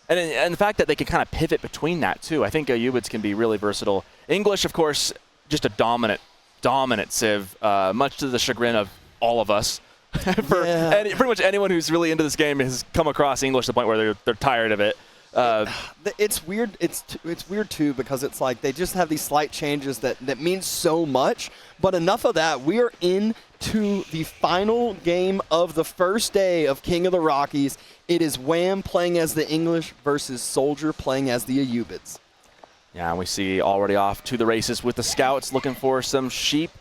And the fact that they can kind of pivot between that too. I think Ayyubids can be really versatile. English, of course, just a dominant civ, much to the chagrin of all of us. Pretty much anyone who's really into this game has come across English to the point where they're tired of it. It's weird. It's weird too, because it's like they just have these slight changes that mean so much. But enough of that. We are into the final game of the first day of King of the Rockies. It is Wam playing as the English versus SoldieR playing as the Ayyubids. Yeah, and we see already off to the races with the scouts looking for some sheep.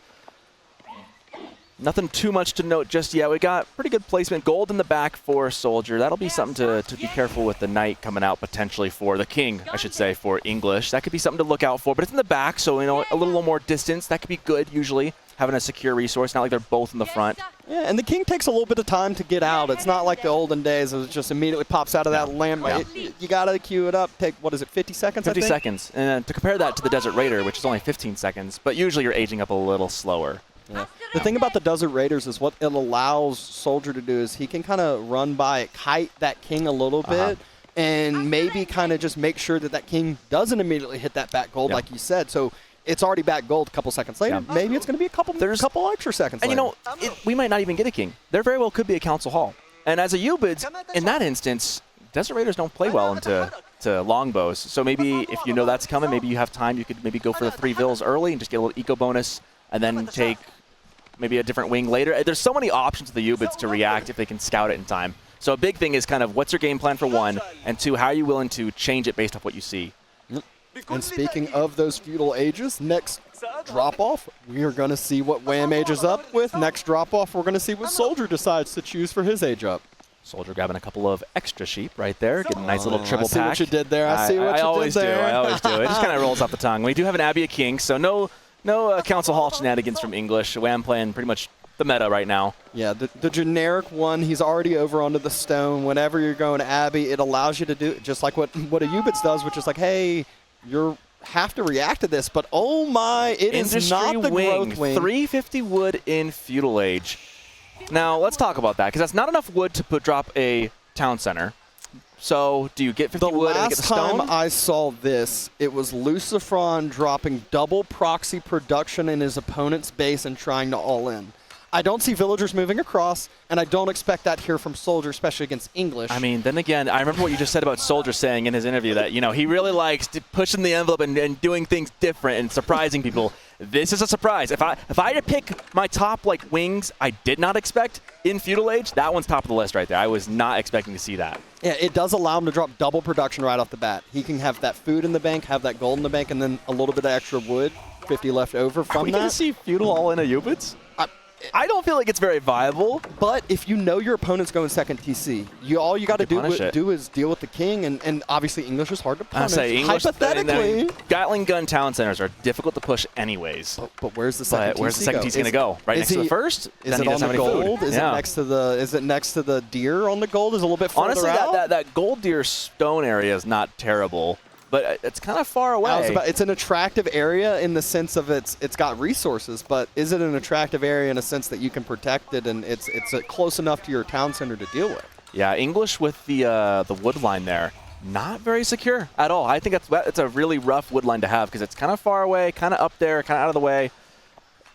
Nothing too much to note just yet. We got pretty good placement. Gold in the back for SoldieR. That'll be something to be careful with the knight coming out potentially for the king, I should say, for English. That could be something to look out for. But it's in the back, so a little more distance. That could be good usually, having a secure resource. Not like they're both in the front. Yeah, and the king takes a little bit of time to get out. It's not like the olden days. It just immediately pops out of that land. You got to queue it up. Take, what is it, 50 seconds, 50 seconds. And to compare that to the Desert Raider, which is only 15 seconds, but usually you're aging up a little slower. Yeah. The thing about the Desert Raiders is what it allows SoldieR to do is he can kind of run by it, kite that king a little bit, and maybe kind of just make sure that king doesn't immediately hit that back gold like you said. So it's already back gold a couple seconds later. Yeah. Maybe it's going to be a couple extra seconds later. And we might not even get a king. There very well could be a council hall. And as Ayyubids, in that instance, Desert Raiders don't play well into longbows. So maybe if you know that's coming, maybe you have time, you could maybe go for the 3 vills early and just get a little eco bonus and then take maybe a different wing later. There's so many options to the Ayyubids to react if they can scout it in time. So a big thing is kind of what's your game plan for 1, and 2, how are you willing to change it based off what you see? And speaking of those feudal ages, next drop-off, we are going to see what Wam ages up with. Next drop-off, we're going to see what SoldieR decides to choose for his age up. SoldieR grabbing a couple of extra sheep right there, getting a nice little triple pack. I see what you did there. I see what you did there. I always do. It just kind of rolls off the tongue. We do have an Abbey of Kings, so no Council Hall shenanigans from English. Wam playing pretty much the meta right now. Yeah, the generic one, he's already over onto the stone. Whenever you're going Abbey, it allows you to do just like what Ayyubids does, which is like, hey, you have to react to this, but oh my, it is not the growth wing. 350 wood in feudal age. Now let's talk about that, because that's not enough wood to drop a town center. So do you get 50 wood and get the stone? The last time I saw this, it was Lucifron dropping double proxy production in his opponent's base and trying to all in. I don't see villagers moving across, and I don't expect that here from SoldieR, especially against English. I mean, then again, I remember what you just said about SoldieR saying in his interview that, he really likes pushing the envelope and doing things different and surprising people. This is a surprise. If I had to pick my top wings I did not expect in feudal age, that one's top of the list right there. I was not expecting to see that. Yeah, it does allow him to drop double production right off the bat. He can have that food in the bank, have that gold in the bank, and then a little bit of extra wood, 50 left over from that. Are we going to see feudal all in Ayyubids? I don't feel like it's very viable. But if you know your opponent's going second TC, all you got to do is deal with the king, and obviously English is hard to punish. Hypothetically, Gatling gun town centers are difficult to push anyways. But where's the second TC? Where's the second TC going to go? Right next to the first? Is it on the gold? Is it next to the deer on the gold? Is it a little bit further out? Honestly, that gold deer stone area is not terrible. But it's kind of far away. It's an attractive area in the sense of it's got resources, but is it an attractive area in a sense that you can protect it and it's close enough to your town center to deal with? Yeah, English with the wood line there, not very secure at all. I think it's a really rough wood line to have because it's kind of far away, kind of up there, kind of out of the way.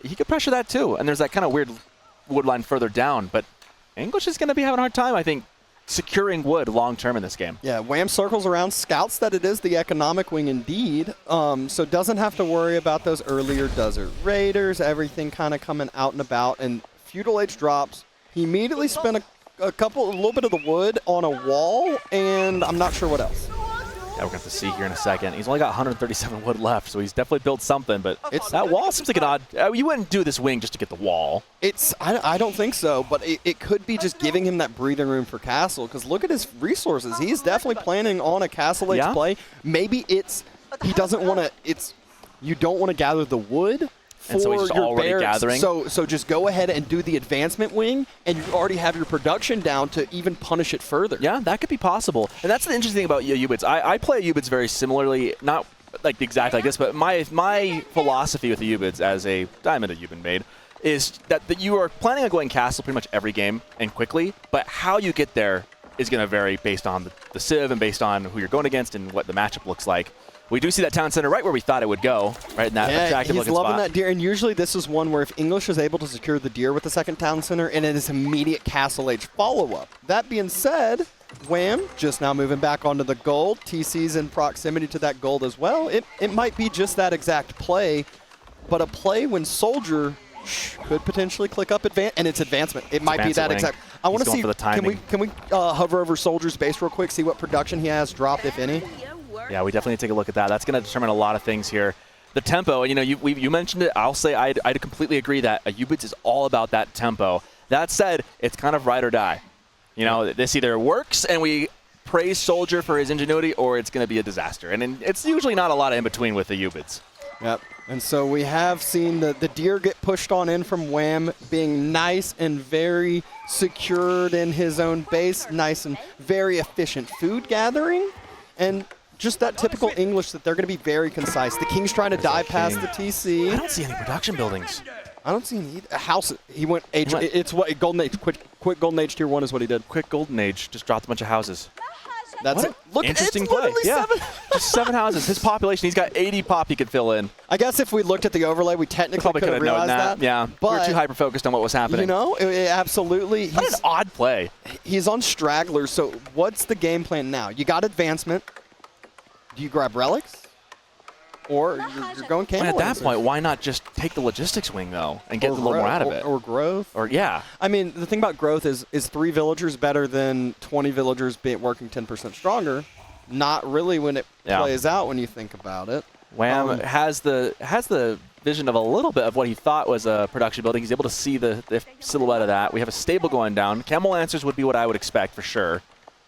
He could pressure that too, and there's that kind of weird wood line further down, but English is going to be having a hard time, I think, securing wood long-term in this game. Yeah, Wam circles around, scouts that it is the economic wing indeed, so doesn't have to worry about those earlier Desert Raiders, everything kind of coming out and about, and feudal age drops. He immediately spent a little bit of the wood on a wall, and I'm not sure what else. Yeah, we're going to have to see here in a second. He's only got 137 wood left, so he's definitely built something, but that wall seems like an odd... you wouldn't do this wing just to get the wall. I don't think so, but it could be just giving him that breathing room for castle, because look at his resources. He's definitely planning on a castle age play. Maybe he doesn't want to... You don't want to gather the wood for so he's your already gathering. So just go ahead and do the advancement wing, and you already have your production down to even punish it further. Yeah, that could be possible. And that's the interesting thing about Ayyubids. I play Ayyubids very similarly, not like exactly like this, but my philosophy with Ayyubids as a diamond Ayyubid made is that you are planning on going castle pretty much every game and quickly, but how you get there is going to vary based on the civ and based on who you're going against and what the matchup looks like. We do see that town center right where we thought it would go, right in that attractive looking spot. He's loving that deer, and usually this is one where if English is able to secure the deer with the second town center, and it is immediate Castle Age follow-up. That being said, Wham just now moving back onto the gold. TC's in proximity to that gold as well. It might be just that exact play, but a play when SoldieR could potentially click up and it's advancement. It might be that exact. I want to see. Can we hover over SoldieR's base real quick, see what production he has dropped, if any? Yeah, we definitely take a look at that. That's going to determine a lot of things here. The tempo, you know, you mentioned it. I'll say I'd completely agree that Ayyubids is all about that tempo. That said, it's kind of ride or die. You know, this either works and we praise SoldieR for his ingenuity, or it's going to be a disaster. And it's usually not a lot of in between with Ayyubids. Yep. And so we have seen the deer get pushed on in from Wham, being nice and very secured in his own base, nice and very efficient food gathering, and just that typical English that they're going to be very concise. The King's trying to die past the TC. I don't see any production buildings. I don't see any a house. He went age. It's what Golden Age. Quick Golden Age tier 1 is what he did. Quick Golden Age just dropped a bunch of houses. That's it. Look, interesting it's play. Yeah, 7. just 7 houses. His population, he's got 80 pop he could fill in. I guess if we looked at the overlay, we technically could have realized that. Yeah, but we were too hyper focused on what was happening. You know, absolutely. What an odd play. He's on stragglers. So what's the game plan now? You got advancement. Do you grab relics? Or you're going camel. At that point, why not just take the logistics wing, though, and get a little more out of it? Or growth. Or, yeah. I mean, the thing about growth is 3 villagers better than 20 villagers working 10% stronger? Not really when it plays out when you think about it. Wham has the vision of a little bit of what he thought was a production building. He's able to see the silhouette of that. We have a stable going down. Camel Lancers would be what I would expect for sure.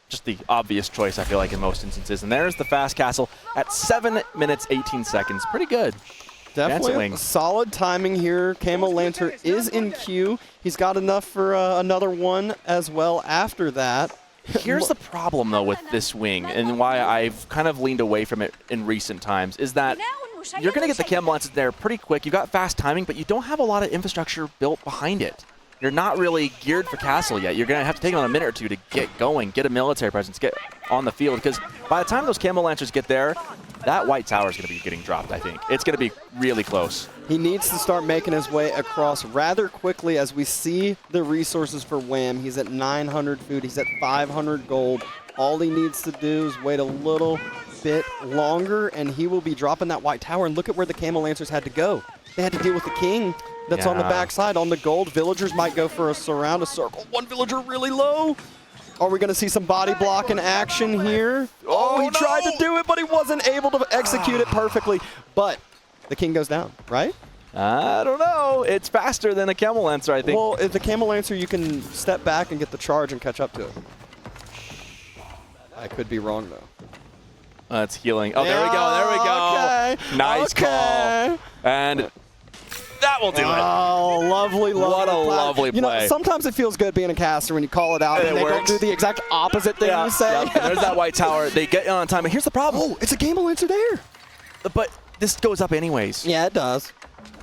Just the obvious choice, I feel like, in most instances. And there's the fast castle at 7 minutes, 18 seconds. Pretty good. Definitely solid timing here. Camel Lancer is in queue. He's got enough for another one as well after that. Here's the problem, though, with this wing, and why I've kind of leaned away from it in recent times, is that you're going to get the Camel Lancers there pretty quick. You've got fast timing, but you don't have a lot of infrastructure built behind it. You're not really geared for castle yet. You're going to have to take on a minute or two to get going, get a military presence, get on the field, because by the time those Camel Lancers get there, that white tower is going to be getting dropped, I think. It's going to be really close. He needs to start making his way across rather quickly as we see the resources for Wham. He's at 900 food. He's at 500 gold. All he needs to do is wait a little bit longer, and he will be dropping that white tower. And look at where the Camel Lancers had to go. They had to deal with the king that's on the backside. On the gold, villagers might go for a surround, a circle. One villager really low. Are we going to see some body block in action here? Oh, he tried to do it, but he wasn't able to execute it perfectly. But the king goes down, right? I don't know. It's faster than a Camel Lancer, I think. Well, if the Camel Lancer, you can step back and get the charge and catch up to it. I could be wrong, though. It's healing. Oh, there we go. There we go. Okay. Nice call. And that will do it. Oh, lovely, lovely. What a lovely play. You know, sometimes it feels good being a caster when you call it out and they don't do the exact opposite thing you say. And there's that white tower. They get in on time. And here's the problem. Oh, it's a Camel Lancer there. But this goes up anyways. Yeah, it does.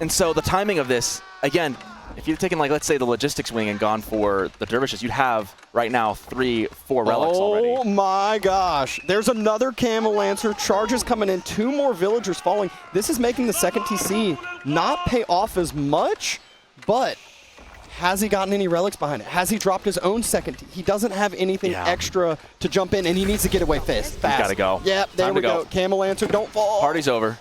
And so the timing of this, again, if you'd taken, like, let's say the logistics wing and gone for the dervishes, you'd have right now 3-4 relics already. Oh my gosh. There's another Camel Lancer. Charges coming in. 2 more villagers falling. This is making the second TC not pay off as much, but has he gotten any relics behind it? Has he dropped his own second? He doesn't have anything extra to jump in, and he needs to get away fast. He's got to go. Yep, there we go. Camel Lancer, don't fall. Party's over.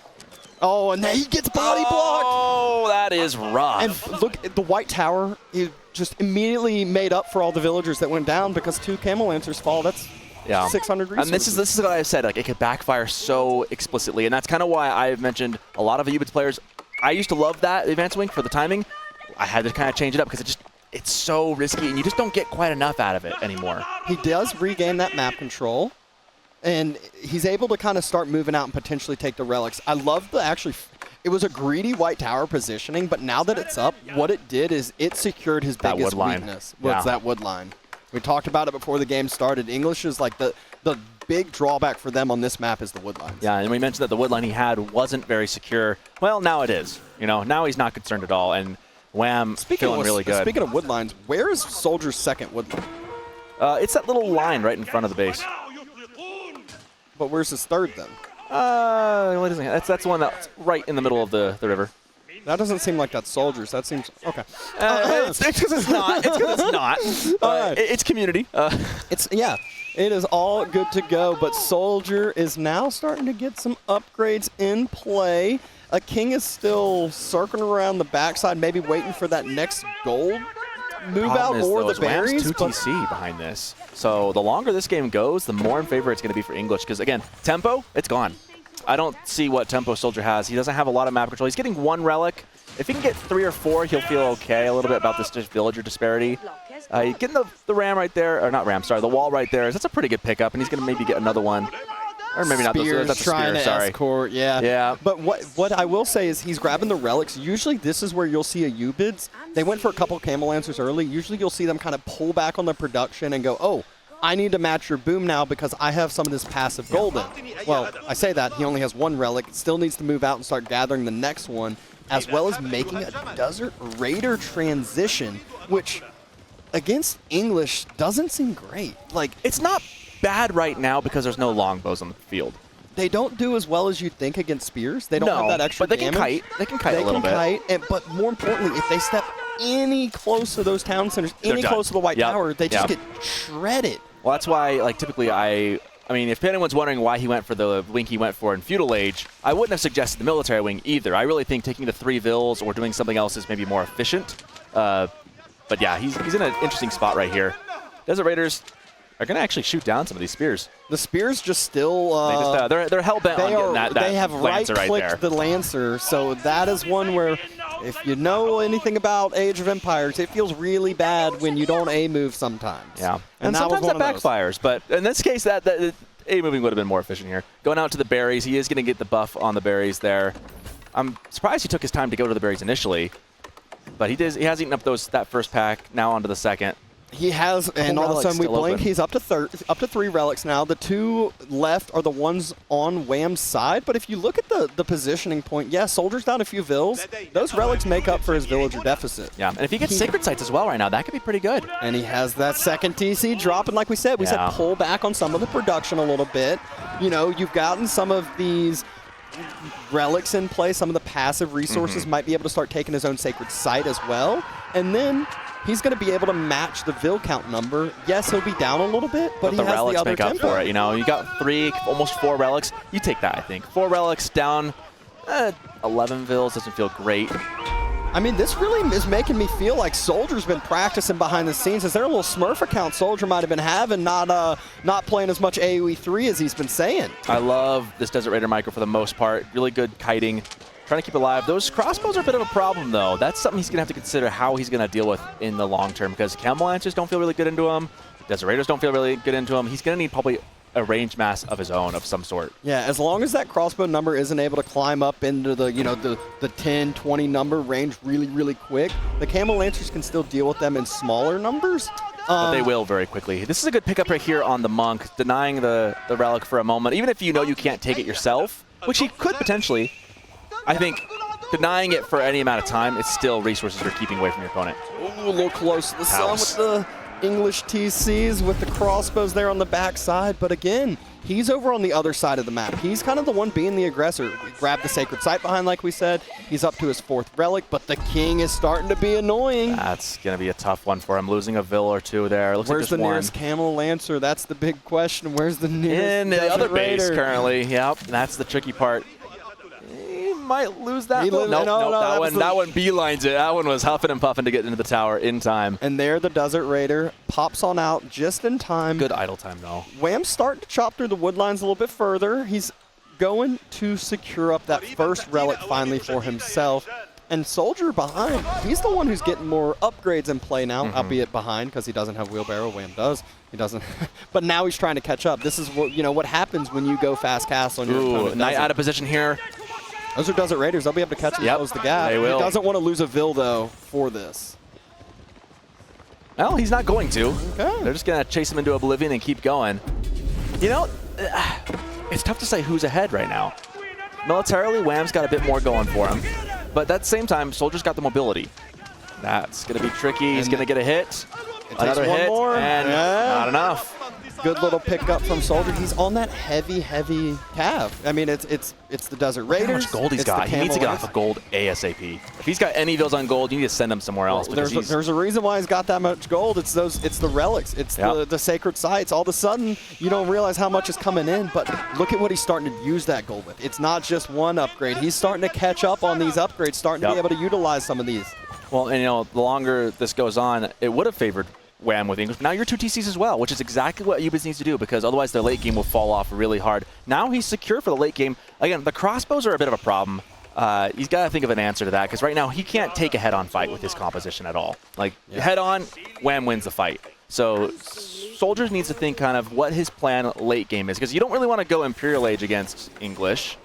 Oh, and then he gets body blocked. Oh, that is rough. And look at the white tower. He just immediately made up for all the villagers that went down because 2 Camel Lancers fall. That's 600 resources. And this is what I said. Like, it could backfire so explicitly, and that's kind of why I've mentioned a lot of Ayyubids players. I used to love that advanced wing for the timing. I had to kind of change it up because it's so risky, and you just don't get quite enough out of it anymore. He does regain that map control. And he's able to kind of start moving out and potentially take the relics. I love it was a greedy white tower positioning, but now that it's up, what it did is it secured his biggest weakness. It's that wood line. We talked about it before the game started. English is like the big drawback for them on this map is the wood lines. Yeah, and we mentioned that the wood line he had wasn't very secure. Well, now it is. You know, now he's not concerned at all, and Wham feeling really good. Speaking of wood lines, where is SoldieR's second wood line? It's that little line right in front of the base. But where's his third then? That's the one that's right in the middle of the river. That doesn't seem like that's soldiers. That seems okay. It's because it's not. It's because it's not. Right. It's community. Yeah. It is all good to go, but SoldieR is now starting to get some upgrades in play. A king is still circling around the backside, maybe waiting for that next gold move out or the berries. Wam's 2 TC behind this. So the longer this game goes, the more in favor it's going to be for English. Because again, tempo, it's gone. I don't see what tempo SoldieR has. He doesn't have a lot of map control. He's getting 1 relic. If he can get 3 or 4, he'll feel okay a little bit about this just villager disparity. Getting the ram right there, or not ram, sorry, the wall right there. That's a pretty good pickup, and he's going to maybe get another one. Or maybe not. That's a trying spear, to sorry. escort, yeah. But what I will say is he's grabbing the relics. Usually this is where you'll see Ayyubids. They went for a couple of Camel Lancers early. Usually you'll see them kind of pull back on their production and go, oh, I need to match your boom now because I have some of this passive golden. Well, I say that. He only has 1 relic. Still needs to move out and start gathering the next one, as well as making a Desert Raider transition, which against English doesn't seem great. Like, it's not bad right now because there's no longbows on the field. They don't do as well as you'd think against spears. They don't have that extra but they damage. can kite. They can kite a little bit. But more importantly, if they step any close to those town centers, any close to the White Tower, they just get shredded. Well, that's why, like, typically I mean, if anyone's wondering why he went for the wing he went for in Feudal Age, I wouldn't have suggested the military wing either. I really think taking the 3 vills or doing something else is maybe more efficient. But yeah, he's in an interesting spot right here. Desert Raiders are going to actually shoot down some of these spears. The spears just still... they're hell-bent on getting that They have Lancer right there. right-clicked the Lancer, so that is one where if you know anything about Age of Empires, it feels really bad when you don't A-move sometimes. Yeah, and sometimes that backfires, but in this case, that A-moving would have been more efficient here. Going out to the berries, he is going to get the buff on the berries there. I'm surprised he took his time to go to the berries initially, but he has eaten up that first pack, now onto the second. He has, and all of a sudden we blink, he's up to 3 relics now. The 2 left are the ones on Wam's side, but if you look at the positioning point, yeah, SoldieR's down a few vills. Those relics make up for his villager deficit. Yeah, and if he gets Sacred Sites as well right now, that could be pretty good. And he has that second TC dropping, like we said. We said pull back on some of the production a little bit. You know, you've gotten some of these relics in play, some of the passive resources might be able to start taking his own Sacred Site as well. And then he's going to be able to match the vill count number. Yes, he'll be down a little bit, but he has relics the other make up for it. You know, you got 3, almost 4 relics. You take that, I think. 4 relics down, 11 vills doesn't feel great. I mean, this really is making me feel like SoldieR's been practicing behind the scenes. Is there a little Smurf account SoldieR might have been having, not playing as much AoE 3 as he's been saying? I love this Desert Raider micro for the most part. Really good kiting. Trying to keep it alive. Those crossbows are a bit of a problem, though. That's something he's going to have to consider how he's going to deal with in the long term, because Camel Lancers don't feel really good into him. Desert Raiders don't feel really good into him. He's going to need probably a range mass of his own of some sort. Yeah, as long as that crossbow number isn't able to climb up into the, you know, the 10, 20 number range really, really quick, the Camel Lancers can still deal with them in smaller numbers. But they will very quickly. This is a good pickup right here on the Monk, denying the relic for a moment. Even if you know you can't take it yourself, which he could potentially, I think denying it for any amount of time, it's still resources you're keeping away from your opponent. Ooh, a little close to the sun with the English TCs, with the crossbows there on the backside. But again, he's over on the other side of the map. He's kind of the one being the aggressor. We grabbed the Sacred Site behind, like we said. He's up to his 4th relic, but the king is starting to be annoying. That's going to be a tough one for him, losing a vill or 2 there. Looks Where's like the nearest Camel Lancer? That's the big question. Where's the nearest in the other base Raider? currently. Yep, that's the tricky part. He might lose that. No, that one beelines it. That one was huffing and puffing to get into the tower in time. And there the Desert Raider pops on out just in time. Good idle time, though. Wam's starting to chop through the wood lines a little bit further. He's going to secure up that first relic finally for himself. And SoldieR behind, he's the one who's getting more upgrades in play now, albeit behind because he doesn't have wheelbarrow. Wam does. He doesn't. But now he's trying to catch up. This is what, you know, what happens when you go fast cast on your opponent. Knight out of position here. Those are Desert Raiders. They'll be able to catch him and close the gap. They will. He doesn't want to lose a vill, though, for this. Well, he's not going to. Okay. They're just going to chase him into oblivion and keep going. You know, it's tough to say who's ahead right now. Militarily, Wam's got a bit more going for him. But at the same time, SoldieR's got the mobility. That's going to be tricky. He's going to get a hit. Another one hit, more. and not enough. Good little pickup from SoldieR. He's on that heavy cav. I mean, it's the Desert Raiders. How much gold he's got. He needs to get off of gold ASAP. If he's got any vills on gold, you need to send him somewhere else. There's a reason why he's got that much gold. It's the relics. It's the sacred sites. All of a sudden, you don't realize how much is coming in, but look at what he's starting to use that gold with. It's not just one upgrade. He's starting to catch up on these upgrades, starting to be able to utilize some of these. Well, and the longer this goes on, it would have favored Wam with English. Now you're 2 TCs as well, which is exactly what Ayyubids needs to do, because otherwise the late game will fall off really hard. Now he's secure for the late game. Again, the crossbows are a bit of a problem. He's got to think of an answer to that, because right now he can't take a head-on fight with his composition at all. Like, head-on, Wam wins the fight. So SoldieR needs to think kind of what his plan late game is, because you don't really want to go Imperial Age against English.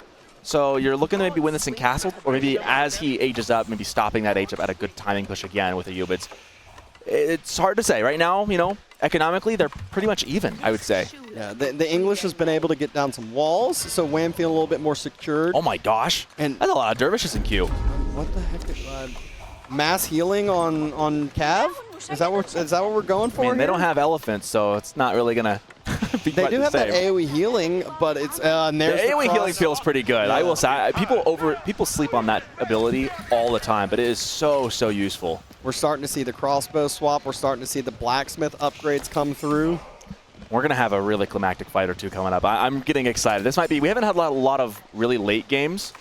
So you're looking to maybe win this in Castle, or maybe as he ages up, maybe stopping that age up at a good timing push again with Ayyubids. It's hard to say. Right now, economically, they're pretty much even, I would say. Yeah, the English has been able to get down some walls, so Wam feeling a little bit more secured. Oh my gosh. And that's a lot of dervishes in queue. What the heck? Mass healing on Cav? Is that what we're going for? I mean, they don't have elephants, so it's not really going to be They do have that AoE healing, but it's the AoE healing feels pretty good. I will say, people sleep on that ability all the time, but it is so useful. We're starting to see the crossbow swap. We're starting to see the blacksmith upgrades come through. We're going to have a really climactic fight or two coming up. I'm getting excited. This might be, we haven't had a lot of really late games.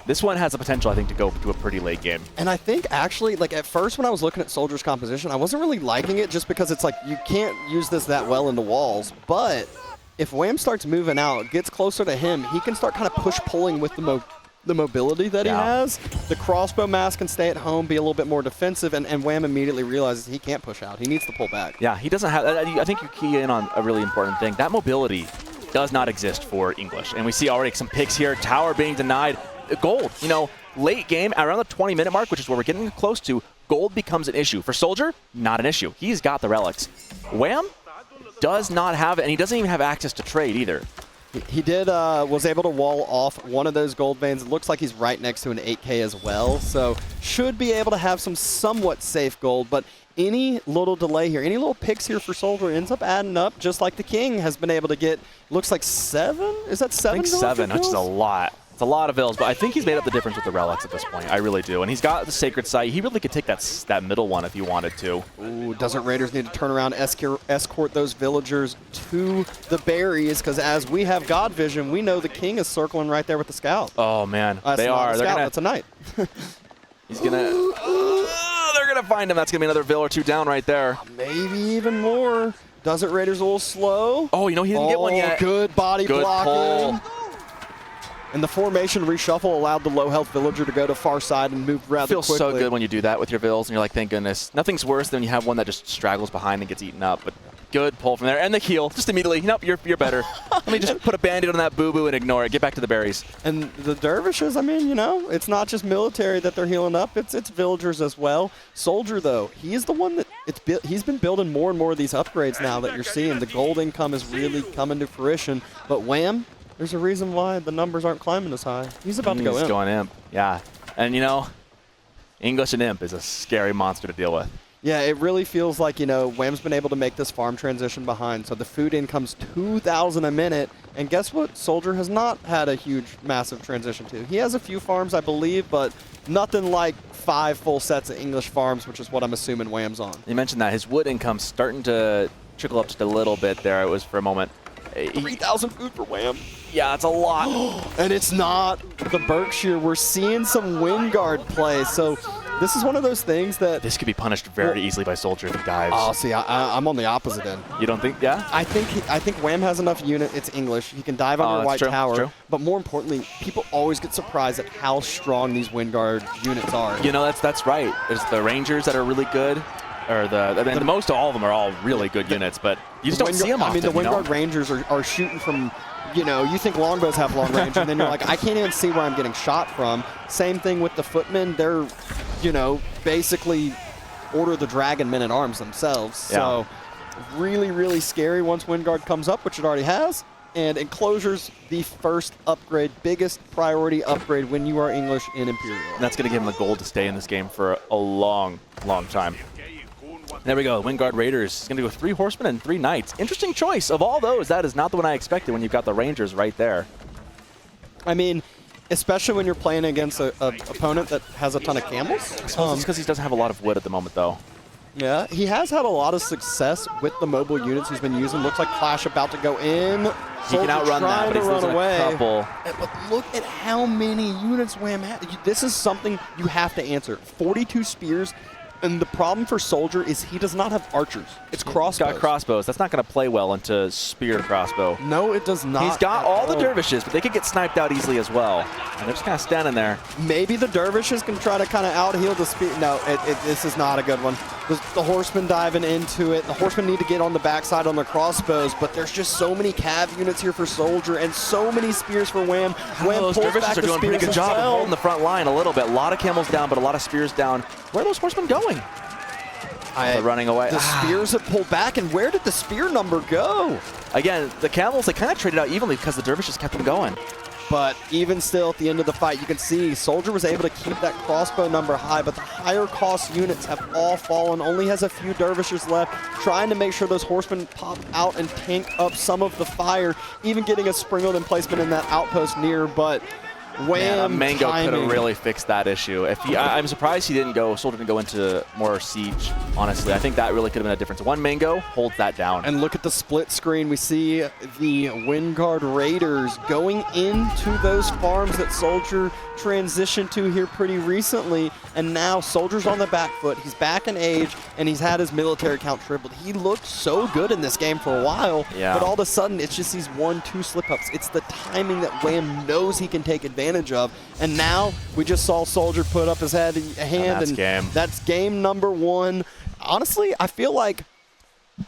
This one has the potential, I think, to go to a pretty late game. And I think, actually, like, at first when I was looking at SoldieR's composition, I wasn't really liking it just because it's like, you can't use this that well into walls. But if Wam starts moving out, gets closer to him, he can start kind of push-pulling with the mobility that he has. The crossbow mass can stay at home, be a little bit more defensive, and Wam immediately realizes he can't push out. He needs to pull back. Yeah, he doesn't have, I think you key in on a really important thing. That mobility does not exist for English. And we see already some picks here. Tower being denied. Gold, late game, around the 20-minute mark, which is where we're getting close to, gold becomes an issue. For SoldieR, not an issue. He's got the relics. Wam does not have it, and he doesn't even have access to trade either. He was able to wall off one of those gold veins. It looks like he's right next to an 8K as well, so should be able to have some somewhat safe gold, but any little delay here, any little picks here for SoldieR ends up adding up, just like the King has been able to get, looks like 7? Is that 7? I think 7, which is a lot. It's a lot of vills, but I think he's made up the difference with the relics at this point. I really do. And he's got the sacred site. He really could take that middle one if he wanted to. Ooh, Desert Raiders need to turn around, escort those villagers to the berries, because as we have God vision, we know the King is circling right there with the scout. Oh, man. They are. They're gonna, that's a knight. He's going to... they're going to find him. That's going to be another vill or two down right there. Maybe even more. Desert Raiders a little slow. Oh, he didn't get one yet. Good body blocking. Pull. And the formation reshuffle allowed the low-health villager to go to far side and move rather quickly. It feels so good when you do that with your vills, and you're like, thank goodness. Nothing's worse than you have one that just straggles behind and gets eaten up. But good pull from there. And the heal, just immediately. Nope, you're better. Let me just put a Band-Aid on that boo-boo and ignore it. Get back to the berries. And the dervishes, I mean, it's not just military that they're healing up. It's villagers as well. SoldieR, though, he's the one that he's been building more and more of these upgrades now that you're seeing. The gold income is really coming to fruition. But Wam, there's a reason why the numbers aren't climbing as high. He's about to go imp. He's going imp, yeah. And, English and imp is a scary monster to deal with. Yeah, it really feels like, Wam's been able to make this farm transition behind. So the food income's 2,000 a minute. And guess what? SoldieR has not had a huge, massive transition to. He has a few farms, I believe, but nothing like 5 full sets of English farms, which is what I'm assuming Wam's on. You mentioned that. His wood income's starting to trickle up just a little bit there. It was for a moment. 3,000 food for Wam. Yeah, it's a lot. And it's not the Berkshire. We're seeing some Wingard play. So this is one of those things that... This could be punished very easily by SoldieR if he dives. Oh, see, I'm on the opposite end. You don't think? Yeah? I think Wam has enough unit. It's English. He can dive under a white tower. But more importantly, people always get surprised at how strong these Wingard units are. That's right. There's the Rangers that are really good. Or most of all of them are all really good units, but you just don't see them often. I mean, the Wingard Rangers are shooting from, you think longbows have long range, and then you're like, I can't even see where I'm getting shot from. Same thing with the footmen. They're, basically Order the Dragon men-at-arms themselves. Yeah. So really, really scary once Wingard comes up, which it already has. And Enclosure's the first upgrade, biggest priority upgrade when you are English in Imperial. And that's going to give him the gold to stay in this game for a long, long time. There we go. Wingard Raiders. He's going to go 3 horsemen and 3 knights. Interesting choice. Of all those, that is not the one I expected when you've got the Rangers right there. I mean, especially when you're playing against an opponent that has a ton of camels. I suppose it's because he doesn't have a lot of wood at the moment, though. Yeah, he has had a lot of success with the mobile units he's been using. Looks like Clash about to go in. He can outrun that, but he's losing a couple. But look at how many units Wham has. This is something you have to answer. 42 spears. And the problem for SoldieR is he does not have archers. It's crossbows. He's got crossbows. That's not going to play well into spear crossbow. No, it does not. He's got all the dervishes, but they could get sniped out easily as well. And they're just kind of standing there. Maybe the dervishes can try to kind of out-heal the spear. No, this is not a good one. The horsemen diving into it. The horsemen need to get on the backside on the crossbows, but there's just so many cav units here for SoldieR and so many spears for Wham. Wham those dervishes are doing a pretty good job of holding the front line a little bit. A lot of camels down, but a lot of spears down. Where are those horsemen going? They're running away. The spears have pulled back, and where did the spear number go? Again, the camels, they kind of traded out evenly because the dervishes kept them going. But even still, at the end of the fight, you can see SoldieR was able to keep that crossbow number high, but the higher cost units have all fallen. Only has a few dervishes left, trying to make sure those horsemen pop out and tank up some of the fire, even getting a sprinkled in placement in that outpost near, but Wham! Mango could have really fixed that issue. If I'm surprised he didn't go. SoldieR didn't go into more siege. Honestly, I think that really could have been a difference. One Mango holds that down. And look at the split screen. We see the Wingard Raiders going into those farms that SoldieR transitioned to here pretty recently, and now Soldier's on the back foot. He's back in age, and he's had his military count tripled. He looked so good in this game for a while, but all of a sudden it's just these 1-2 slip-ups. It's the timing that Wham knows he can take advantage of, and now we just saw SoldieR put up his hand, that's game number 1. Honestly, I feel like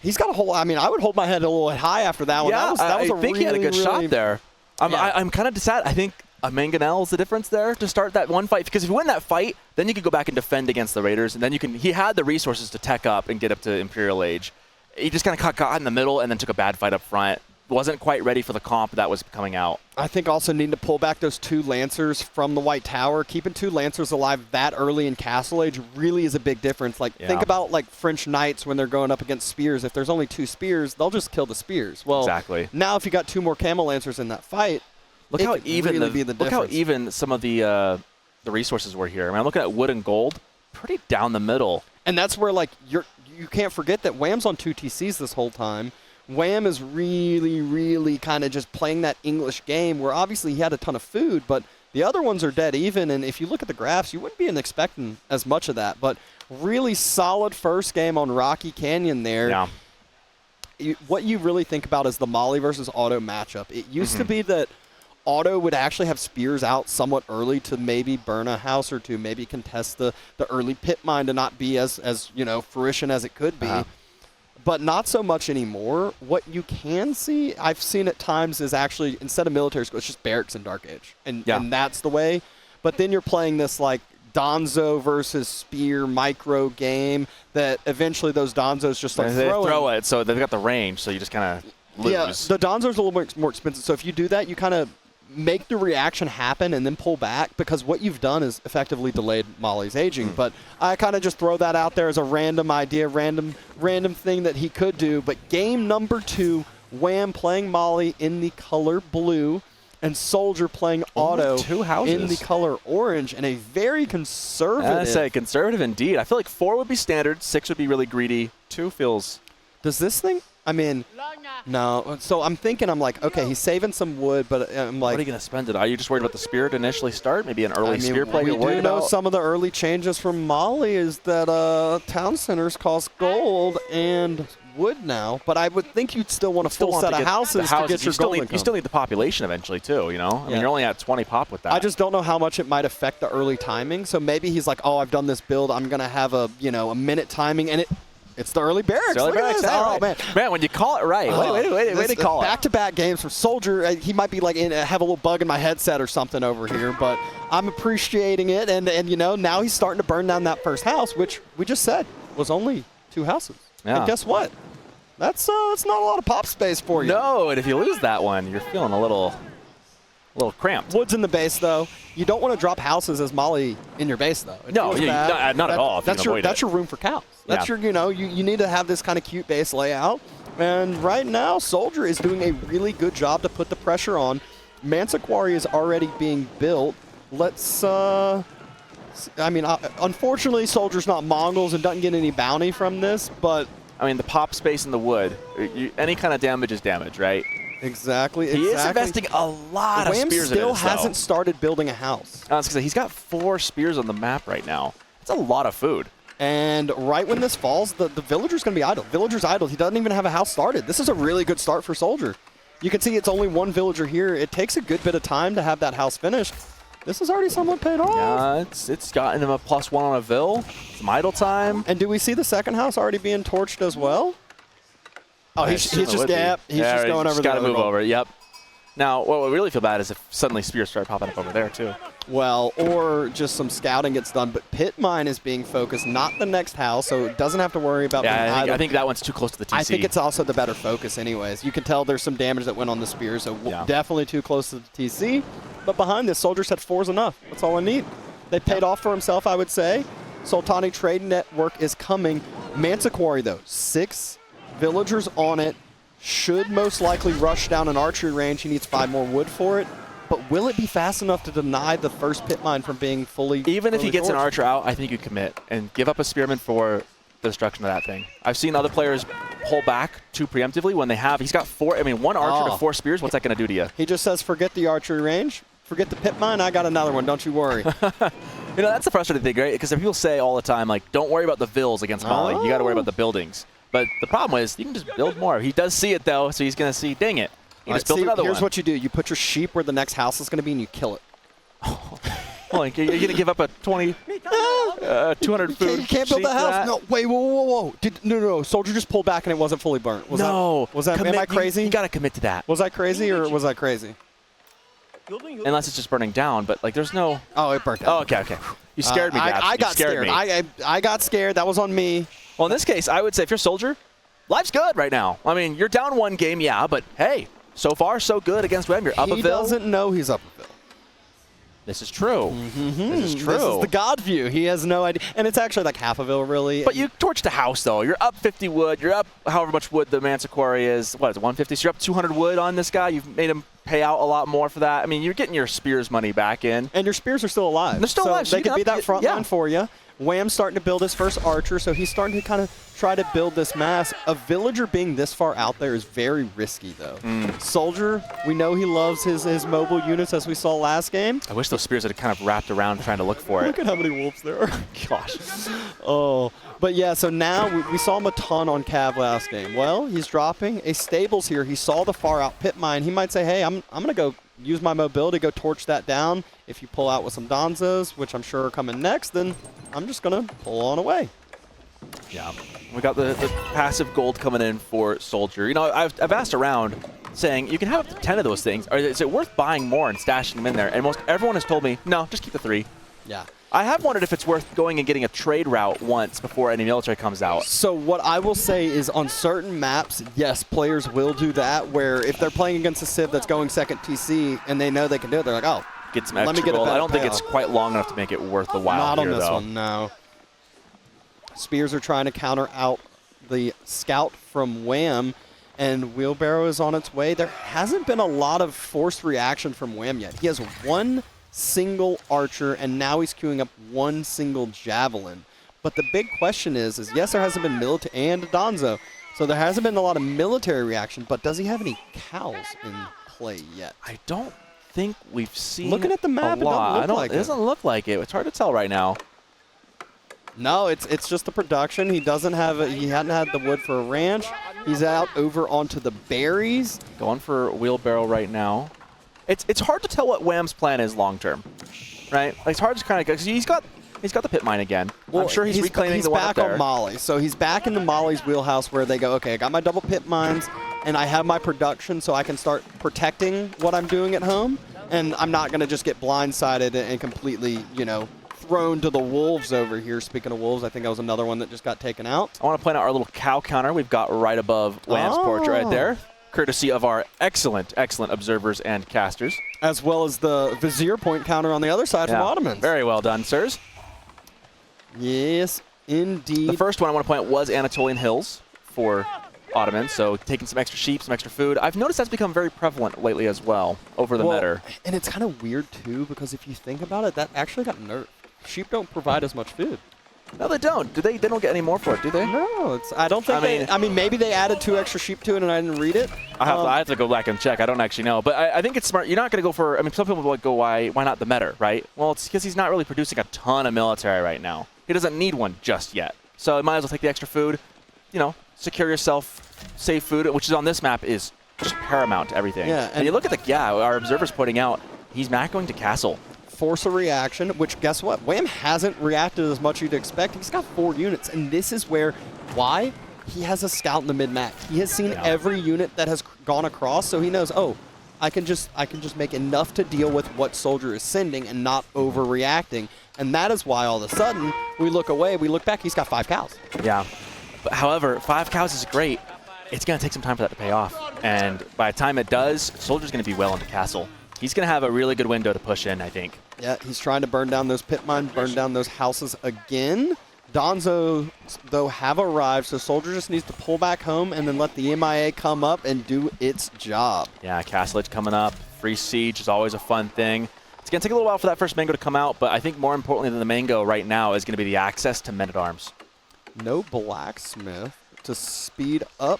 he's got a whole. I mean, I would hold my head a little high after that one. Yeah, I think he had a good shot there. I'm kind of sad. I think a mangonel is the difference there to start that one fight, because if you win that fight, then you could go back and defend against the Raiders, and then you can. He had the resources to tech up and get up to Imperial Age. He just kind of got caught in the middle and then took a bad fight up front. Wasn't quite ready for the comp that was coming out. I think also needing to pull back those 2 Lancers from the White Tower. Keeping 2 Lancers alive that early in Castle Age really is a big difference. Like, think about like French Knights when they're going up against Spears. If there's only 2 Spears, they'll just kill the Spears. Well, exactly. Now if you got 2 more Camel Lancers in that fight, look how even some of the resources were here. I mean, I'm looking at wood and gold, pretty down the middle. And that's where like you can't forget that Wham's on 2 TCs this whole time. Wham is really, really kind of just playing that English game where obviously he had a ton of food, but the other ones are dead even. And if you look at the graphs, you wouldn't be expecting as much of that. But really solid first game on Rocky Canyon there. Yeah. What you really think about is the Mali versus Otto matchup. It used to be that Otto would actually have spears out somewhat early to maybe burn a house or two, maybe contest the early pit mine to not be as fruition as it could be. But not so much anymore. What you can see, I've seen at times, is actually, instead of military school, it's just barracks in Dark Age. And that's the way. But then you're playing this, like, Donzo versus Spear micro game that eventually those Donzos just like throw it, so they've got the range, so you just kind of lose. Yeah, the Donzo's a little more expensive. So if you do that, you kind of make the reaction happen and then pull back, because what you've done is effectively delayed Mali's aging. But I kind of just throw that out there as a random idea, random thing that he could do. But game number 2, Wham playing Mali in the color blue, and SoldieR playing Otto in the color orange, and a very conservative. I say conservative indeed. I feel like 4 would be standard, 6 would be really greedy, 2 feels. Does this thing? I mean, no. So I'm thinking, I'm like, okay, he's saving some wood, but I'm like, what are you going to spend it? Are you just worried about the spear to initially start? Maybe an early spear play you're worried about? We do know some of the early changes from Mali is that town centers cost gold and wood now, but I would think you'd still want a full set of houses to get your gold income. You still need the population eventually too, you know? I mean, you're only at 20 pop with that. I just don't know how much it might affect the early timing. So maybe he's like, oh, I've done this build, I'm going to have a minute timing, and it's the early barracks. Oh, man, when you call it right. Way to call it. Back-to-back games from SoldieR. He might be like, have a little bug in my headset or something over here, but I'm appreciating it. And now he's starting to burn down that first house, which we just said was only 2 houses. Yeah. And guess what? That's not a lot of pop space for you. No, and if you lose that one, you're feeling a little a little cramped. Wood's in the base, though. You don't want to drop houses as Molly in your base, though. It No, feels bad. not at all. If That's you can avoid that's your room for cows. That's Yeah. your, you need to have this kind of cute base layout. And right now, SoldieR is doing a really good job to put the pressure on. Mantiquari is already being built. Let's, unfortunately, SoldieR's not Mongols and doesn't get any bounty from this, but... I mean, the pop space in the wood, any kind of damage is damage, right? Exactly. He is investing a lot of spears in it. Wam still hasn't started building a house. I was gonna say, he's got 4 spears on the map right now. It's a lot of food. And right when this falls, the villager's going to be idle. Villager's idle. He doesn't even have a house started. This is a really good start for SoldieR. You can see it's only 1 villager here. It takes a good bit of time to have that house finished. This is already somewhat paid off. Yeah, it's gotten him a +1 on a Vill. Some idle time. And do we see the second house already being torched as well? Oh, he's just going over the got to other move goal. over. Yep. Now, what would really feel bad is if suddenly spears start popping up over there, too. Well, or just some scouting gets done, but pit mine is being focused, not the next house, so it doesn't have to worry about being idle. I think that one's too close to the TC. I think it's also the better focus anyways. You can tell there's some damage that went on the spear, so definitely too close to the TC. But behind this, SoldieR said 4's enough. That's all I need. They paid off for himself, I would say. Sultani Trade Network is coming. Mantiquari, though, 6 villagers on it. Should most likely rush down an archery range. He needs 5 more wood for it. But will it be fast enough to deny the first pit mine from being fully Even if he gets an torched? archer out, I think you commit and give up a spearman for the destruction of that thing. I've seen other players pull back too preemptively when they have. He's got 1 archer to 4 spears. What's that going to do to you? He just says, forget the archery range. Forget the pit mine. I got another one. Don't you worry. That's the frustrating thing, right? Because people say all the time, like, don't worry about the vills against Molly. You got to worry about the buildings. But the problem is, you can just build more. He does see it, though, so he's going to see, dang it. You just build another one. Here's what you do. You put your sheep where the next house is going to be, and you kill it. Well, you're going to give up a 200 food. You can't build the house. No, wait, whoa. No. SoldieR just pulled back, and it wasn't fully burnt. Am I crazy? You got to commit to that. Was I crazy, or was I crazy? Unless it's just burning down, but, like, there's no... Oh, it burnt down. Oh, okay. You scared me, Gabs. I got scared. Me. I got scared. That was on me. Well, in this case, I would say if you're SoldieR, life's good right now. I mean, you're down 1 game, yeah, but hey, so far so good against Wam. You're up a Vill. He doesn't know he's up a Vill. This is true. This is true. This is the God view. He has no idea. And it's actually like half a Vill, really. But you torched a house, though. You're up 50 wood. You're up however much wood the Mantiquari is. What is it, 150? So you're up 200 wood on this guy. You've made him pay out a lot more for that. I mean, you're getting your spears money back in. And your spears are still alive. They're still alive. So they could be that front line for you. Wham's starting to build his first archer, so he's starting to kind of try to build this mass. A villager being this far out there is very risky, though. SoldieR, we know he loves his mobile units, as we saw last game. I wish those spears had kind of wrapped around trying to look for it. Look at how many wolves there are. Gosh. Oh. But yeah, so now we saw him a ton on Cav last game. Well, he's dropping a stables here. He saw the far out pit mine. He might say, hey, I'm going to go use my mobility, go torch that down. If you pull out with some Donzos, which I'm sure are coming next, then I'm just going to pull on away. Yeah. We got the passive gold coming in for SoldieR. I've asked around saying you can have up to 10 of those things. Or is it worth buying more and stashing them in there? And everyone has told me, no, just keep the 3. Yeah. I have wondered if it's worth going and getting a trade route once before any military comes out. So what I will say is on certain maps, yes, players will do that, where if they're playing against a Civ that's going second TC and they know they can do it, they're like, oh, get some extra gold. I don't think it's quite long enough to make it worth the while. Not on here, this though. one, no. Spears are trying to counter out the scout from Wam, and Wheelbarrow is on its way. There hasn't been a lot of forced reaction from Wam yet. He has 1 single archer, and now he's queuing up 1 single javelin. But the big question is yes, there hasn't been military and Donzo, so there hasn't been a lot of military reaction, but does he have any cows in play yet? I don't think we've seen Looking at the map, a lot. it doesn't look like it. It's hard to tell right now. No, it's just the production. He hadn't had the wood for a ranch. He's out over onto the berries. Going for wheelbarrow right now. It's hard to tell what Wham's plan is long term, right? Like, it's hard to kind of because he's got the pit mine again. Well, I'm sure he's reclaiming the one up there. He's back on Molly, so he's back in the Molly's wheelhouse where they go, okay, I got my double pit mines and I have my production, so I can start protecting what I'm doing at home, and I'm not going to just get blindsided and completely, thrown to the wolves over here. Speaking of wolves, I think that was another one that just got taken out. I want to point out our little cow counter we've got right above Wham's porch right there. courtesy of our excellent, excellent observers and casters. As well as the Vizier point counter on the other side from Ottomans. Very well done, sirs. Yes, indeed. The first one I want to point out was Anatolian Hills for Ottomans, so taking some extra sheep, some extra food. I've noticed that's become very prevalent lately as well over the Metter. And it's kind of weird, too, because if you think about it, that actually got nerfed. Sheep don't provide as much food. No, they don't. Do they? They don't get any more for it, do they? No, I don't think I mean, maybe they added 2 extra sheep to it and I didn't read it. I have to go back and check. I don't actually know. But I think it's smart. You're not going to go for, I mean, some people will go, why not the Metter, right? Well, it's because he's not really producing a ton of military right now. He doesn't need one just yet. So you might as well take the extra food, you know, secure yourself, save food, which is on this map is just paramount to everything. Yeah, and you look at our observer's pointing out, he's not going to castle. Force a reaction, which guess what? Wham hasn't reacted as much as you'd expect. He's got 4 units, and this is why he has a scout in the mid-map. He has seen every unit that has gone across, so he knows, oh, I can just make enough to deal with what SoldieR is sending and not overreacting. And that is why all of a sudden we look away, we look back, he's got 5 cows. Yeah. But however, 5 cows is great. It's going to take some time for that to pay off. And by the time it does, SoldieR's going to be well into castle. He's going to have a really good window to push in, I think. Yeah, he's trying to burn down those pit mines, burn down those houses again. Donzo, though, have arrived, so SoldieR just needs to pull back home and then let the MIA come up and do its job. Yeah, Castle Edge coming up. Free Siege is always a fun thing. It's going to take a little while for that first mango to come out, but I think more importantly than the mango right now is going to be the access to men-at-arms. No blacksmith to speed up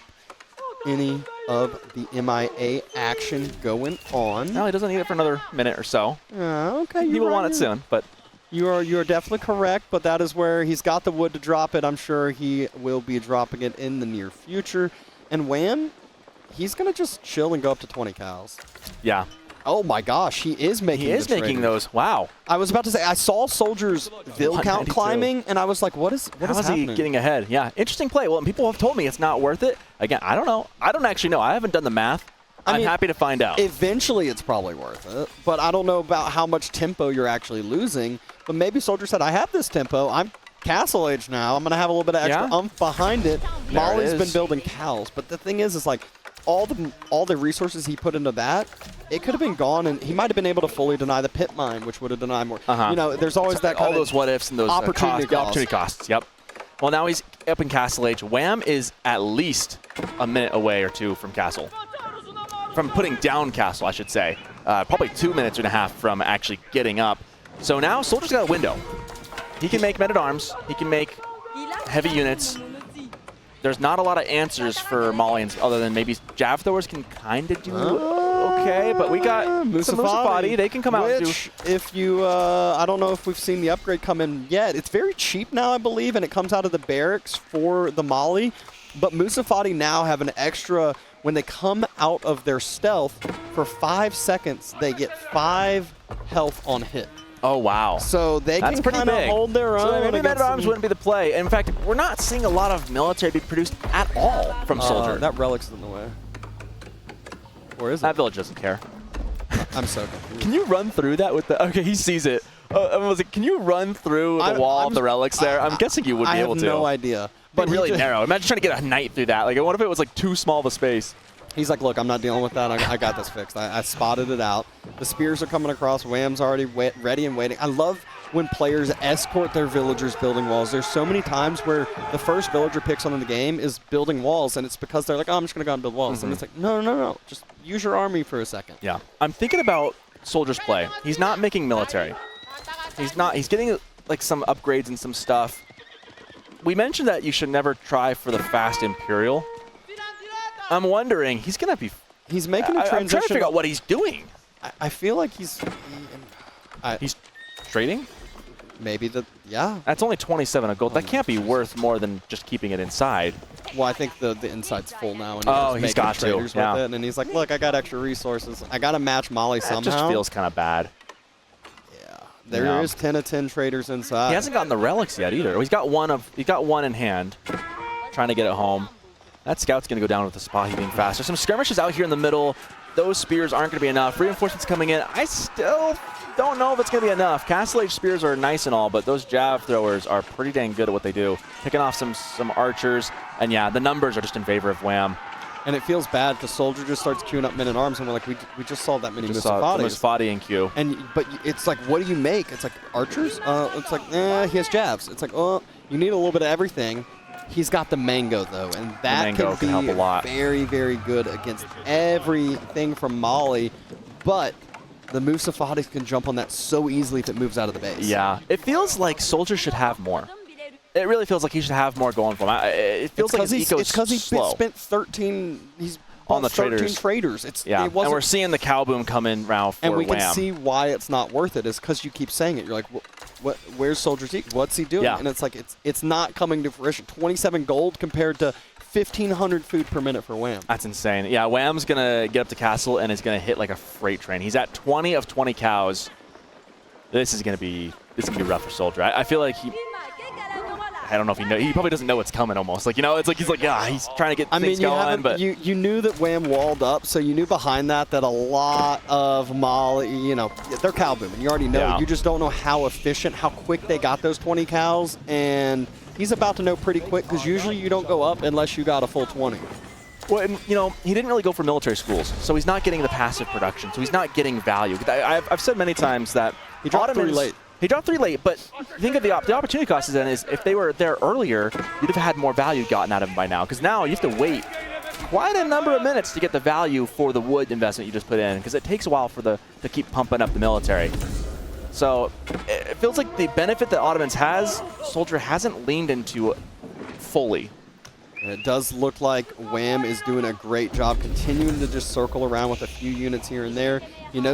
any of the MIA action going on. No, he doesn't need it for another minute or so. Okay, he will want it soon, but you are definitely correct. But that is where he's got the wood to drop it. I'm sure he will be dropping it in the near future. And Wam, he's gonna just chill and go up to 20 cows. Yeah. Oh my gosh, he is making. He is making those. Wow. I was about to say I saw SoldieR's Vil count climbing, and I was like, what is happening? He getting ahead? Yeah, interesting play. Well, and people have told me it's not worth it. Again, I don't know. I don't actually know. I haven't done the math. I'm happy to find out. Eventually, it's probably worth it, but I don't know about how much tempo you're actually losing. But maybe SoldieR said, I have this tempo. I'm Castle Age now. I'm going to have a little bit of extra oomph behind it. Molly's been building cows, but the thing is like all the resources he put into that, it could have been gone, and he might have been able to fully deny the pit mine, which would have denied more. You know, there's always that kind all those what ifs and those opportunity costs. Yep. Well, now he's up in Castle Age. Wam is at least a minute away or 2 from Castle. From putting down Castle, I should say. Probably 2 minutes and a half from actually getting up. So now SoldieR's got a window. He can make men-at-arms. He can make heavy units. There's not a lot of answers for Malians other than maybe Jav throwers can kind of do okay, but we got some Musafati. They can come out and do. If you, I don't know if we've seen the upgrade come in yet. It's very cheap now, I believe, and it comes out of the barracks for the Mali. But Musafati now have an extra, when they come out of their stealth, for 5 seconds, they get 5 health on hit. Oh, wow. So they can kind of hold their own. So maybe men-at-arms wouldn't be the play. In fact, we're not seeing a lot of military be produced at all from SoldieR. That relic's in the way. Or is it? That village doesn't care. I'm so confused. Can you run through that with the... Okay, he sees it. I was like, can you run through the wall of the relics there? I'm guessing you would be able to. I have no idea. But really narrow. Imagine trying to get a knight through that. Like, what if it was like too small of a space? He's like, look, I'm not dealing with that. I got this fixed. I spotted it out. The spears are coming across. Wham's already ready and waiting. I love when players escort their villagers building walls. There's so many times where the first villager picks on in the game is building walls, and it's because they're like, oh, I'm just going to go and build walls. And it's like, no. Just use your army for a second. Yeah. I'm thinking about SoldieR's play. He's not making military. He's getting like some upgrades and some stuff. We mentioned that you should never try for the fast Imperial. I'm wondering, he's going to be... He's making a transition. I'm trying to figure out what he's doing. I feel like he's trading? Maybe yeah. That's only 27 of gold. That can't be worth more than just keeping it inside. Well, I think the inside's full now. And he's got traders with it, and he's like, look, I got extra resources. I got to match Molly somehow. It just feels kind of bad. Yeah. There is 10 of 10 traders inside. He hasn't gotten the relics yet either. He's got one in hand, trying to get it home. That scout's going to go down with the Spahi being faster. Some skirmishes out here in the middle. Those spears aren't going to be enough. Reinforcements coming in. I still don't know if it's going to be enough. Castle Age spears are nice and all, but those Jav throwers are pretty dang good at what they do. Picking off some archers. And yeah, the numbers are just in favor of Wam. And it feels bad because Soldier just starts queuing up men-at-arms, and we're like, we just saw that many Musafadis. Musafadi in queue. But it's like, what do you make? It's like, archers? It's like, he has jabs. It's like, oh, you need a little bit of everything. He's got the Mango, though, and that can help a lot. Very, very good against everything from Mali. But the Musafadis can jump on that so easily if it moves out of the base. Yeah. It feels like Soldier should have more. It really feels like he should have more going for him. It feels like his eco is slow. It's because he spent 13. He's on the 13 traders. And we're seeing the cow boom come in now for And we Wam. can see why it's not worth it is because you keep saying it. You're like, where's Soldier's eco? What's he doing? Yeah. And it's like, it's not coming to fruition. 27 gold compared to 1,500 food per minute for Wam. That's insane. Yeah, Wam's going to get up to castle and is going to hit like a freight train. He's at 20 of 20 cows. This is going to be rough for Soldier. I feel like I don't know if he knows. He probably doesn't know what's coming almost. Like, it's like he's trying to get things going. But you knew that Wam walled up, so you knew behind that a lot of Mali, they're cow booming. You already know. Yeah. You just don't know how efficient, how quick they got those 20 cows. And he's about to know pretty quick because usually you don't go up unless you got a full 20. Well, and, he didn't really go for military schools, so he's not getting the passive production, so he's not getting value. I've said many times that he dropped 3 late. He dropped 3 late, but think of the opportunity cost is if they were there earlier, you'd have had more value gotten out of him by now. Because now you have to wait quite a number of minutes to get the value for the wood investment you just put in, because it takes a while to keep pumping up the military. So it feels like the benefit that Ottomans has, Soldier hasn't leaned into fully. And it does look like Wam is doing a great job continuing to just circle around with a few units here and there.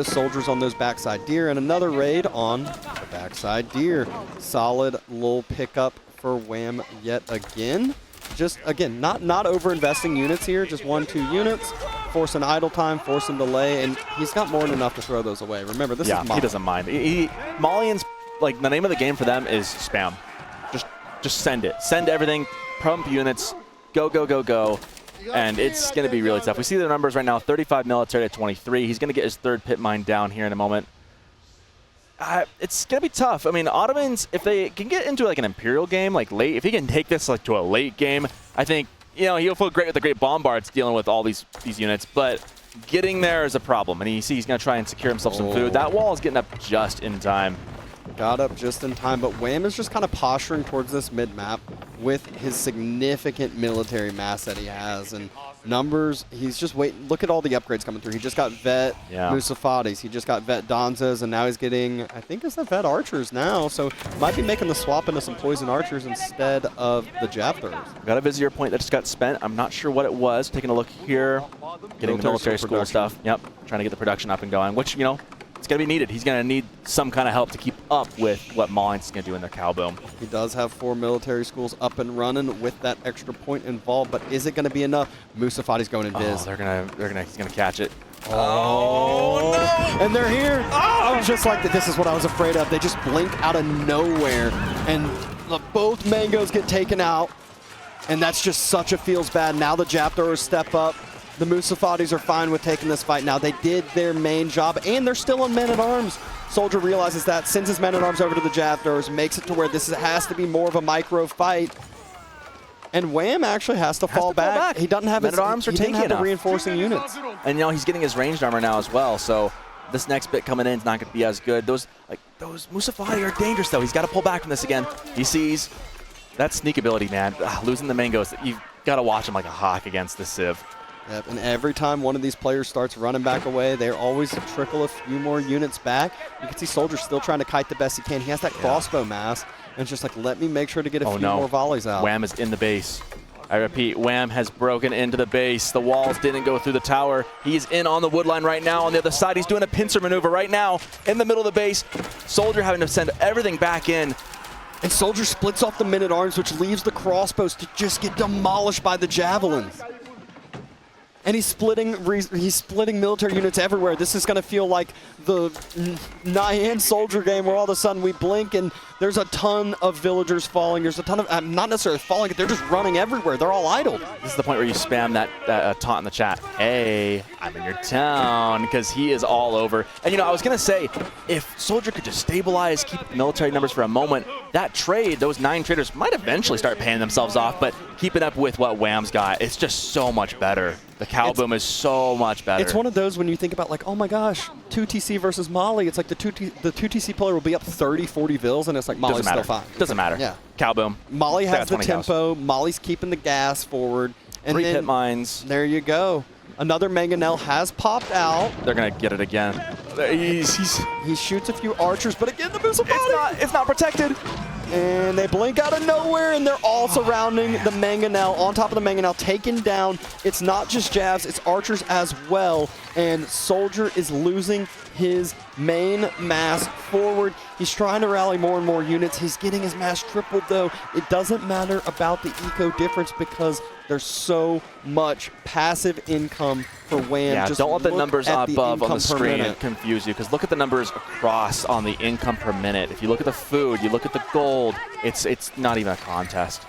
Soldiers on those backside deer, and another raid on the backside deer. Solid little pickup for Wam yet again. Just, again, not over-investing units here, just 1-2 units, forcing idle time, forcing delay, and he's got more than enough to throw those away. Remember, this is Mali. He doesn't mind. Malians, like, the name of the game for them is spam. Just send it. Send everything, pump units, go, go, go, go. And it's going to be really tough. We see the numbers right now, 35 military to 23. He's going to get his 3rd pit mine down here in a moment. It's going to be tough. I mean, Ottomans, if they can get into like an Imperial game, like late, if he can take this like to a late game, I think, he'll feel great with the great bombards dealing with all these units. But getting there is a problem. And you see he's going to try and secure himself some food. That wall is getting up just in time. Got up just in time, but Wam is just kind of posturing towards this mid-map with his significant military mass that he has. And numbers, he's just waiting. Look at all the upgrades coming through. He just got Vet Musafadis. He just got Vet Donzas, and now he's getting, I think it's the Vet Archers now. So might be making the swap into some Poison Archers instead of the Jab Throwers. Got a Visier point that just got spent. I'm not sure what it was. Taking a look here. Getting the military school stuff. Yep. Trying to get the production up and going, which, it's going to be needed. He's going to need some kind of help to keep up with what Malians is going to do in their cow boom. He does have 4 military schools up and running with that extra point involved, but is it going to be enough? Musafadi's going in Viz. He's going to catch it. Oh, no! And they're here. Oh, just like that. This is what I was afraid of. They just blink out of nowhere, and both mangoes get taken out, and that's just such a feels bad. Now the Jab Throwers step up. The Musafadis are fine with taking this fight now. They did their main job, and they're still on men-at-arms. Soldier realizes that, sends his men-at-arms over to the Jab Throwers, makes it to where this has to be more of a micro fight. And Wam actually has to fall back. He doesn't have men-at-arms are taking the reinforcing units. And he's getting his ranged armor now as well, so this next bit coming in is not going to be as good. Those Musafadi are dangerous, though. He's got to pull back from this again. He sees that sneak ability, man. Losing the mangoes, you've got to watch him like a hawk against the Civ. Yep, and every time one of these players starts running back away, they always trickle a few more units back. You can see Soldier still trying to kite the best he can. He has that crossbow mass, and it's just like, let me make sure to get a few more volleys out. Wam is in the base. I repeat, Wam has broken into the base. The walls didn't go through the tower. He's in on the wood line right now. On the other side, he's doing a pincer maneuver right now in the middle of the base. Soldier having to send everything back in. And Soldier splits off the men-at-arms, which leaves the crossbows to just get demolished by the javelins. And he's splitting military units everywhere. This is going to feel like the Nyan Soldier game where all of a sudden we blink and there's a ton of villagers falling. There's a ton of, not necessarily falling, they're just running everywhere. They're all idle. This is the point where you spam that taunt in the chat. Hey, I'm in your town, because he is all over. And, I was going to say, if Soldier could just stabilize, keep military numbers for a moment, that trade, those 9 traders might eventually start paying themselves off, but keeping up with what Wam's got, it's just so much better. The cow boom is so much better. It's one of those when you think about like, oh my gosh, 2TC versus Mali. It's like the 2TC player will be up 30, 40 vills, and it's like Mali's still fine. Doesn't matter. Yeah. Cow boom. Mali has the tempo. Mali's keeping the gas forward. And 3 then, pit mines. There you go. Another mangonel has popped out. They're going to get it again. He shoots a few archers, but again, the Musafati. It's not protected. And they blink out of nowhere, and they're all surrounding the mangonel, on top of the mangonel, taken down. It's not just jabs, it's archers as well. And SoldieR is losing his main mass forward. He's trying to rally more and more units. He's getting his mass tripled, though. It doesn't matter about the eco difference because there's so much passive income for Wam. Yeah, just don't let the numbers above on the screen minute. confuse you, because look at the numbers across on the income per minute. If you look at the food, you look at the gold, it's not even a contest.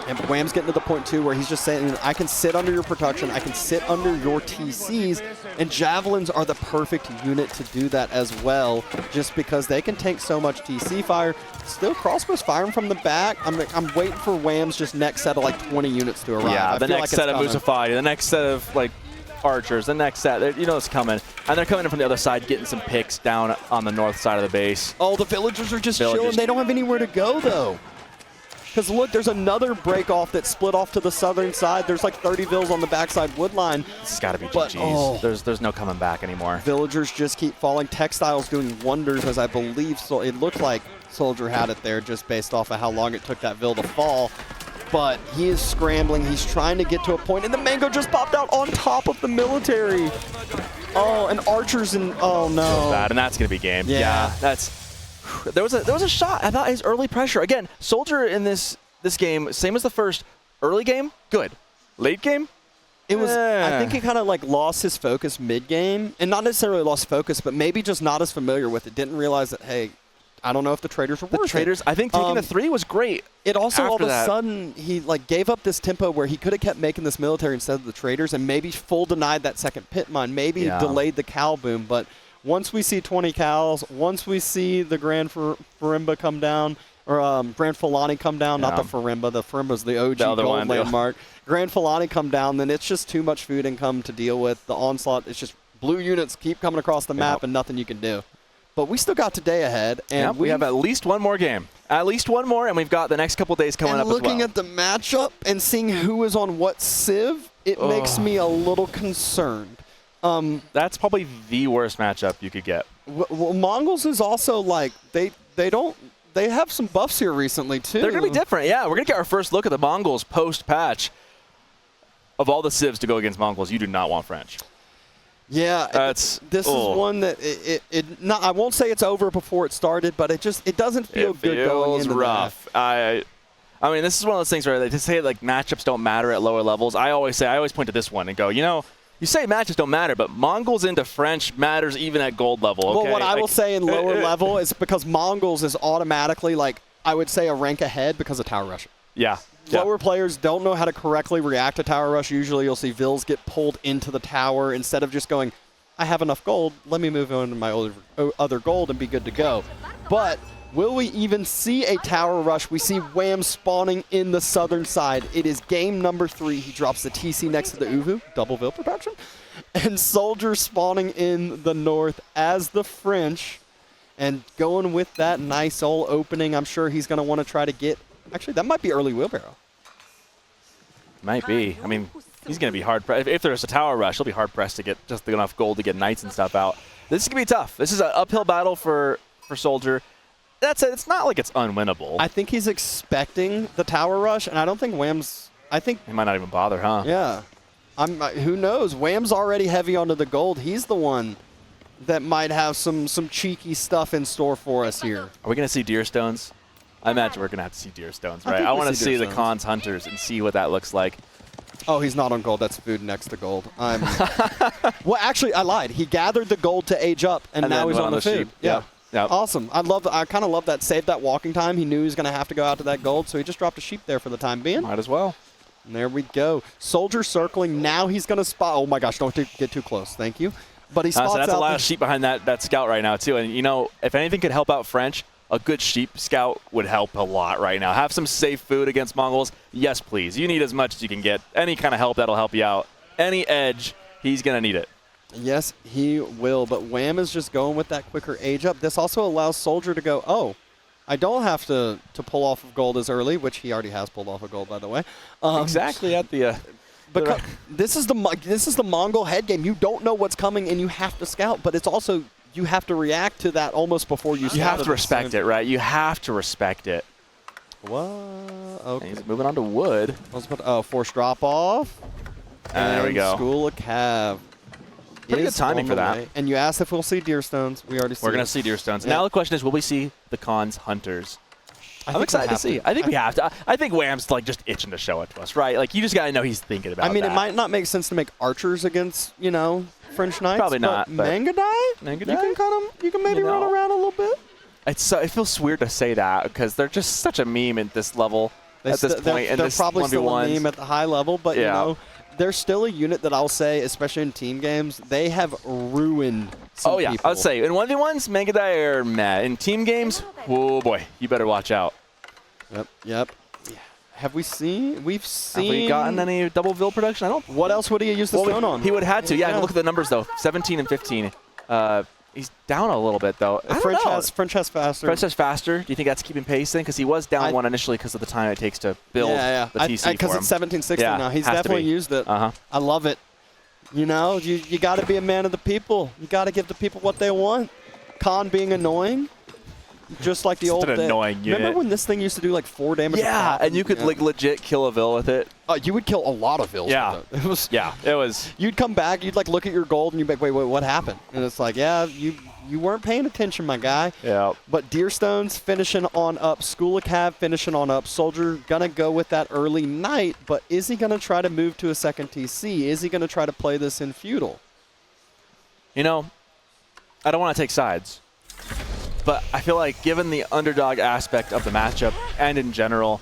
And Wam's getting to the point, too, where he's just saying, I can sit under your production, I can sit under your TCs, and Javelins are the perfect unit to do that as well, just because they can tank so much TC fire. Still, crossbows firing from the back. I'm waiting for Wam's just next set of like 20 units to arrive. Yeah, the next set of Musafati, the next set of like archers, the next set, you know it's coming. And they're coming in from the other side, getting some picks down on the north side of the base. Oh, the villagers are just chilling. They don't have anywhere to go, though. Because look, there's another break off that split off to the southern side. There's like 30 vills on the backside wood line. It's got to be GG's. There's no coming back anymore. Villagers just keep falling. Textiles doing wonders, as I believe. So it looked like SoldieR had it there just based off of how long it took that vill to fall. But he is scrambling. He's trying to get to a point, and the mango just popped out on top of the military. Oh, and archers and oh no. So bad, and that's gonna be game. Yeah, that's. There was a shot. I thought his early pressure. Again, SoldieR in this game, same as the first. Early game, good. Late game, it was. I think he kind of like lost his focus mid game, and not necessarily lost focus, but maybe just not as familiar with it. Didn't realize that. Hey, I don't know if the traders were worth it. I think taking the 3 was great. It also all of a sudden he like gave up this tempo where he could have kept making this military instead of the traders, and maybe full denied that second pit mine. Maybe delayed the cow boom, but. Once we see 20 cows, once we see the Grand Farimba come down, or Grand Fulani come down, not the Farimba. The Farimba's the OG gold landmark. Grand Fulani come down, then it's just too much food income to deal with. The onslaught, it's just blue units keep coming across the map and nothing you can do. But we still got today ahead. And we have at least one more game. At least one more, and we've got the next couple days coming up as well. Looking at the matchup and seeing who is on what civ, it makes me a little concerned. That's probably the worst matchup you could get. Well, Mongols is also like they have some buffs here recently too. They're gonna be different. Yeah, we're gonna get our first look at the Mongols post patch. Of all the civs to go against Mongols, you do not want French. Yeah, this is one that I won't say it's over before it started, but it doesn't feel good going into rough. I mean, this is one of those things where they just say like matchups don't matter at lower levels. I always point to this one and go, you say matches don't matter, but Mongols into French matters even at gold level. Okay? Well, what I will say in lower level is because Mongols is automatically, like, I would say a rank ahead because of Tower Rush. Yeah. Lower players don't know how to correctly react to Tower Rush. Usually you'll see vills get pulled into the tower instead of just going, I have enough gold, let me move on to my other gold and be good to go. But will we even see a Tower Rush? We see Wam spawning in the southern side. It is game number 3. He drops the TC next to the Uvu, double Vil production. And SoldieR spawning in the north as the French. And going with that nice old opening, I'm sure he's going to want to try to get... Actually, that might be early wheelbarrow. Might be. I mean, he's going to be hard-pressed. If there's a Tower Rush, he'll be hard-pressed to get just enough gold to get knights and stuff out. This is going to be tough. This is an uphill battle for SoldieR. That said, it's not like it's unwinnable. I think he's expecting the Tower Rush, and I don't think Wam's... he might not even bother, huh? Yeah. Who knows? Wam's already heavy onto the gold. He's the one that might have some cheeky stuff in store for us here. Are we going to see deer stones? I imagine we're going to have to see deer stones, right? I want to see the Khans hunters and see what that looks like. Oh, he's not on gold. That's food next to gold. Well, actually, I lied. He gathered the gold to age up, and now he's on the food. Yeah. Yep. Awesome. I kind of love that. Saved that walking time. He knew he was going to have to go out to that gold, so he just dropped a sheep there for the time being. Might as well. And there we go. SoldieR circling. Now he's going to spot. Oh, my gosh. Don't get too close. Thank you. But he spots so that's out a lot of sheep behind that scout right now, too. And, if anything could help out French, a good sheep scout would help a lot right now. Have some safe food against Mongols. Yes, please. You need as much as you can get. Any kind of help that'll help you out. any edge, he's going to need it. Yes, he will. But Wam is just going with that quicker age up. This also allows SoldieR to go, oh, I don't have to pull off of gold as early, which he already has pulled off of gold, by the way. Exactly at the... Because this is the Mongol head game. You don't know what's coming, and you have to scout. But it's also, you have to react to that almost before you scout. You have to respect it, right? You have to respect it. What? Okay. And he's moving on to wood. Forced drop off. And there we go. School of Cav. Pretty good timing for that. Way. And you asked if we'll see deer stones. We already see. We're going to see deer stones. Yeah. Now the question is, will we see the Khan's hunters? I'm excited to see. I think we have to. I think Wam's like just itching to show it to us, right? Like you just got to know he's thinking about it. I mean, it might not make sense to make archers against, French knights. Probably not. But Mangadai? You can maybe run around a little bit. It feels weird to say that because they're just such a meme at this level at this point. They're probably still a meme at the high level, but they're still a unit that I'll say, especially in team games, they have ruined some people. I would say in 1v1s, Mangadai are meh. In team games, oh boy, you better watch out. Yep. Yeah. Have we seen? Have we gotten any double Vil production? I don't. What else would he use the stone on? He would have to. Yeah, look at the numbers though. 17 and 15. He's down a little bit though. French has faster. French has faster. Do you think that's keeping pace then? Because he was down one initially because of the time it takes to build the TC for him. Because it's 1760 now. He's definitely used it. I love it. You got to be a man of the people. You got to give the people what they want. Khan being annoying. Just like the old days. Annoying unit. Remember when this thing used to do like 4 damage? Yeah, and you could like legit kill a Vil with it. You would kill a lot of Vils with it. It was. You'd come back, you'd like look at your gold, and you'd be like, wait, what happened? And it's like, you weren't paying attention, my guy. Yeah. But Deerstone's finishing on up, School of Cav finishing on up. SoldieR gonna go with that early Knight, but is he gonna try to move to a second TC? Is he gonna try to play this in feudal? I don't want to take sides. But I feel like given the underdog aspect of the matchup and in general,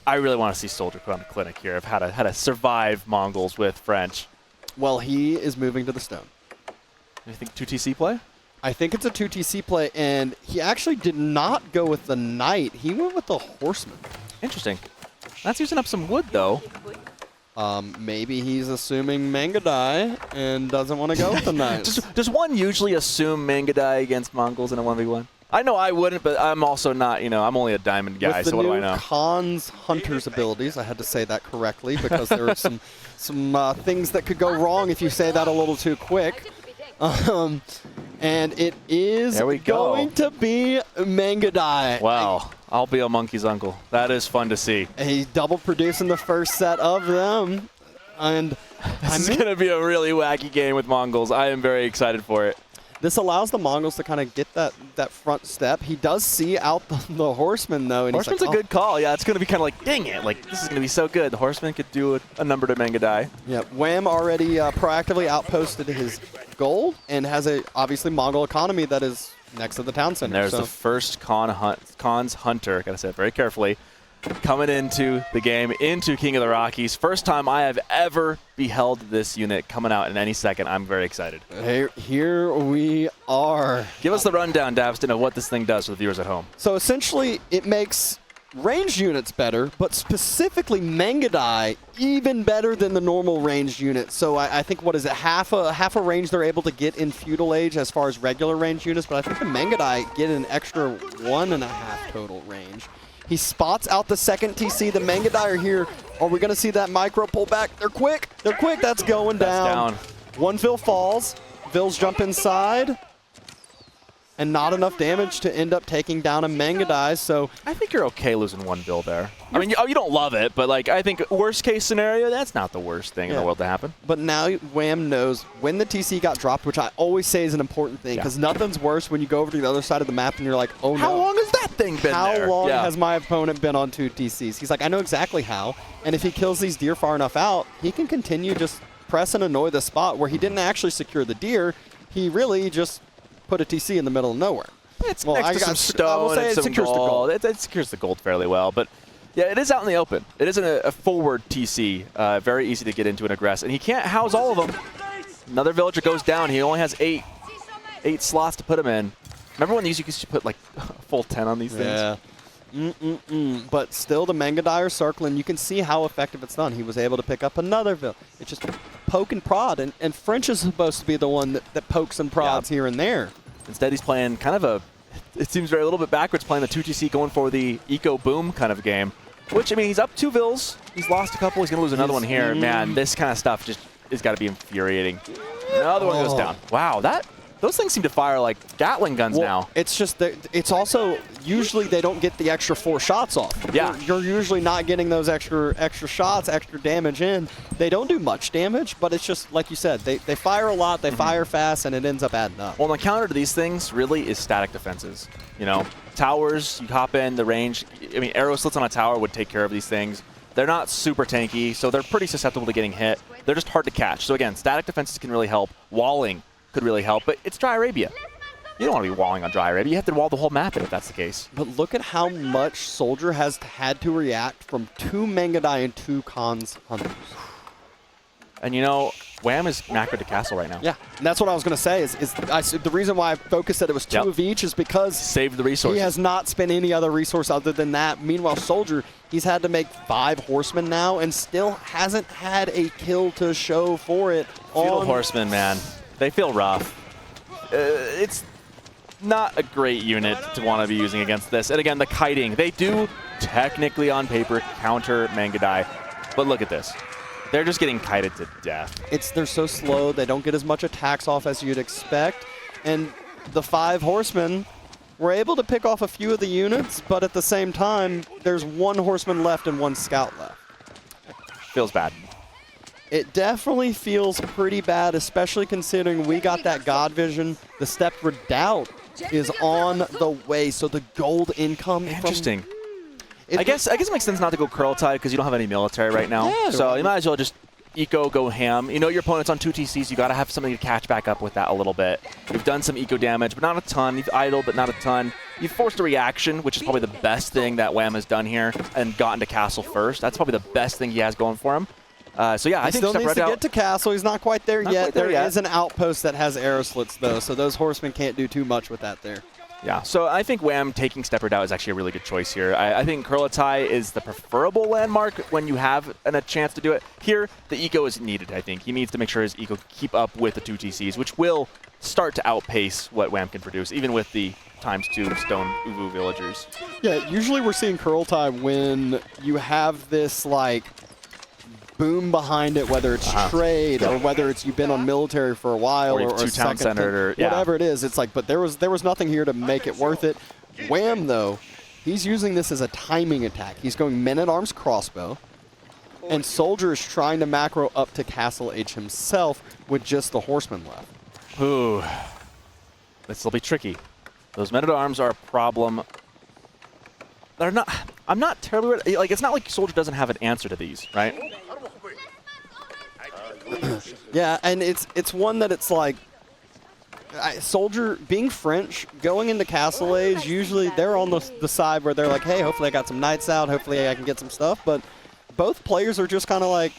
I really want to see SoldieR put on the clinic here of how to survive Mongols with French. Well, he is moving to the stone. You think 2TC play? I think it's a 2TC play, and he actually did not go with the Knight. He went with the Horseman. Interesting. That's using up some wood, though. Maybe he's assuming Mangadai and doesn't want to go with the Knight. Does one usually assume Mangadai against Mongols in a 1v1? I know I wouldn't, but I'm also not, I'm only a diamond guy, so what do I know? With the new Khan's Hunter's abilities, I had to say that correctly because there are some things that could go wrong if you say that a little too quick. And it is going to be Mangadai. Wow. I'll be a monkey's uncle. That is fun to see. He's double producing the first set of them. And this is going to be a really wacky game with Mongols. I am very excited for it. This allows the Mongols to kind of get that front step. He does see out the Horseman, though. And Horseman's he's like, a good call. Yeah, it's going to be kind of like, dang it. Like, this is going to be so good. The Horseman could do a number to Mangadai. Yeah, Wam already proactively outposted his gold and has a obviously Mongol economy that is next to the town center. And there's the first Khan's Hunter, got to say it very carefully, coming into the game, into King of the Rockies. First time I have ever beheld this unit coming out in any second. I'm very excited. Here we are. Give us the rundown, Davston, of what this thing does for the viewers at home. So essentially, it makes ranged units better, but specifically Mangadai even better than the normal ranged unit. So I think, what is it, half a range they're able to get in feudal age as far as regular ranged units, but I think the Mangadai get an extra 1.5 total range. He spots out the second TC. The Mangadai are here. Are we going to see that micro pull back? They're quick. They're quick. That's going down. One Vil falls. Vils jump inside. And not enough damage to end up taking down a Mangadai. So I think you're okay losing one Vil there. I mean, you don't love it, but like I think worst case scenario, that's not the worst thing in the world to happen. But now Wam knows when the TC got dropped, which I always say is an important thing, because nothing's worse when you go over to the other side of the map and you're like, oh no. How long has that thing been there? How long has my opponent been on 2 TCs? He's like, I know exactly how. And if he kills these deer far enough out, he can continue just press and annoy the spot where he didn't actually secure the deer. He really just put a TC in the middle of nowhere. It's next to some stone and some gold. It secures the gold fairly well, but yeah, it is out in the open. It isn't a forward TC. Very easy to get into and aggress, and he can't house all of them. Another villager goes down. He only has eight slots to put him in. Remember when these you used to put like a full 10 on these things? Yeah. But still, the Mangadai are circling. You can see how effective it's done. He was able to pick up another villager. It's just poke and prod, and French is supposed to be the one that pokes and prods here and there. Instead, he's playing kind of it seems a little bit backwards, playing the 2TC, going for the eco boom kind of game. Which, I mean, he's up 2 vills. He's lost a couple. He's going to lose another one here. Man, this kind of stuff just has got to be infuriating. Another one goes down. Wow, those things seem to fire like Gatling guns now. It's just that it's also usually they don't get the extra 4 shots off. Yeah. You're usually not getting those extra shots, extra damage in. They don't do much damage, but it's just like you said, they fire a lot, they fire fast, and it ends up adding up. Well, the counter to these things really is static defenses. You know, towers, you hop in the range. I mean, arrow slits on a tower would take care of these things. They're not super tanky, so they're pretty susceptible to getting hit. They're just hard to catch. So again, static defenses can really help. Walling could really help, but it's Dry Arabia. You don't want to be walling on Dry Arabia. You have to wall the whole map if that's the case. But look at how much SoldieR has had to react from 2 Mangadai and 2 Khans Hunters. And you know, Wam is macro to castle right now. Yeah, and that's what I was going to say. The reason why I focused that it was 2 of each is because save the resources. He has not spent any other resource other than that. Meanwhile, SoldieR, he's had to make 5 horsemen now and still hasn't had a kill to show for it. Feudal horsemen, man, they feel rough. It's not a great unit to want to be using against this. And again, the kiting, they do technically on paper counter Mangadai, but look at this. They're just getting kited to death. They're so slow. They don't get as much attacks off as you'd expect. And the 5 horsemen were able to pick off a few of the units, but at the same time, there's 1 horseman left and 1 scout left. Feels bad. It definitely feels pretty bad, especially considering we got that God Vision. The Stepped Redoubt is on the way, so the gold income. Interesting. I guess it makes sense not to go Curl Tide because you don't have any military right now. Yeah, so you might as well just eco, go ham. You know your opponent's on 2 TCs. You got to have something to catch back up with that a little bit. You've done some eco damage, but not a ton. You've idled, but not a ton. You've forced a reaction, which is probably the best thing that Wam has done here, and gotten to castle first. That's probably the best thing he has going for him. So yeah, I think still needs to get to castle. He's not quite there yet. There is an outpost that has arrow slits though, so those horsemen can't do too much with that there. Yeah, so I think Wam taking Stepped Redoubt is actually a really good choice here. I think Kurlatai is the preferable landmark when you have a chance to do it. Here, the eco is needed, I think. He needs to make sure his eco keep up with the 2 TCs, which will start to outpace what Wam can produce, even with the ×2 stone Uvu villagers. Yeah, usually we're seeing Kurlatai when you have this, like, boom behind it, whether it's trade or whether it's you've been on military for a while or 2 town centered or whatever it is. It's like, but there was nothing here to make it worth it. Wam though, he's using this as a timing attack. He's going men-at-arms crossbow, and SoldieR is trying to macro up to Castle H himself with just the horsemen left. Ooh, this will be tricky. Those men-at-arms are a problem. They're not. I'm not terribly like. It's not like SoldieR doesn't have an answer to these, right? Yeah, and it's one that it's like, SoldieR, being French, going into Castle Age, usually they're on the side where they're like, hey, hopefully I got some knights out, hopefully I can get some stuff, but both players are just kind of like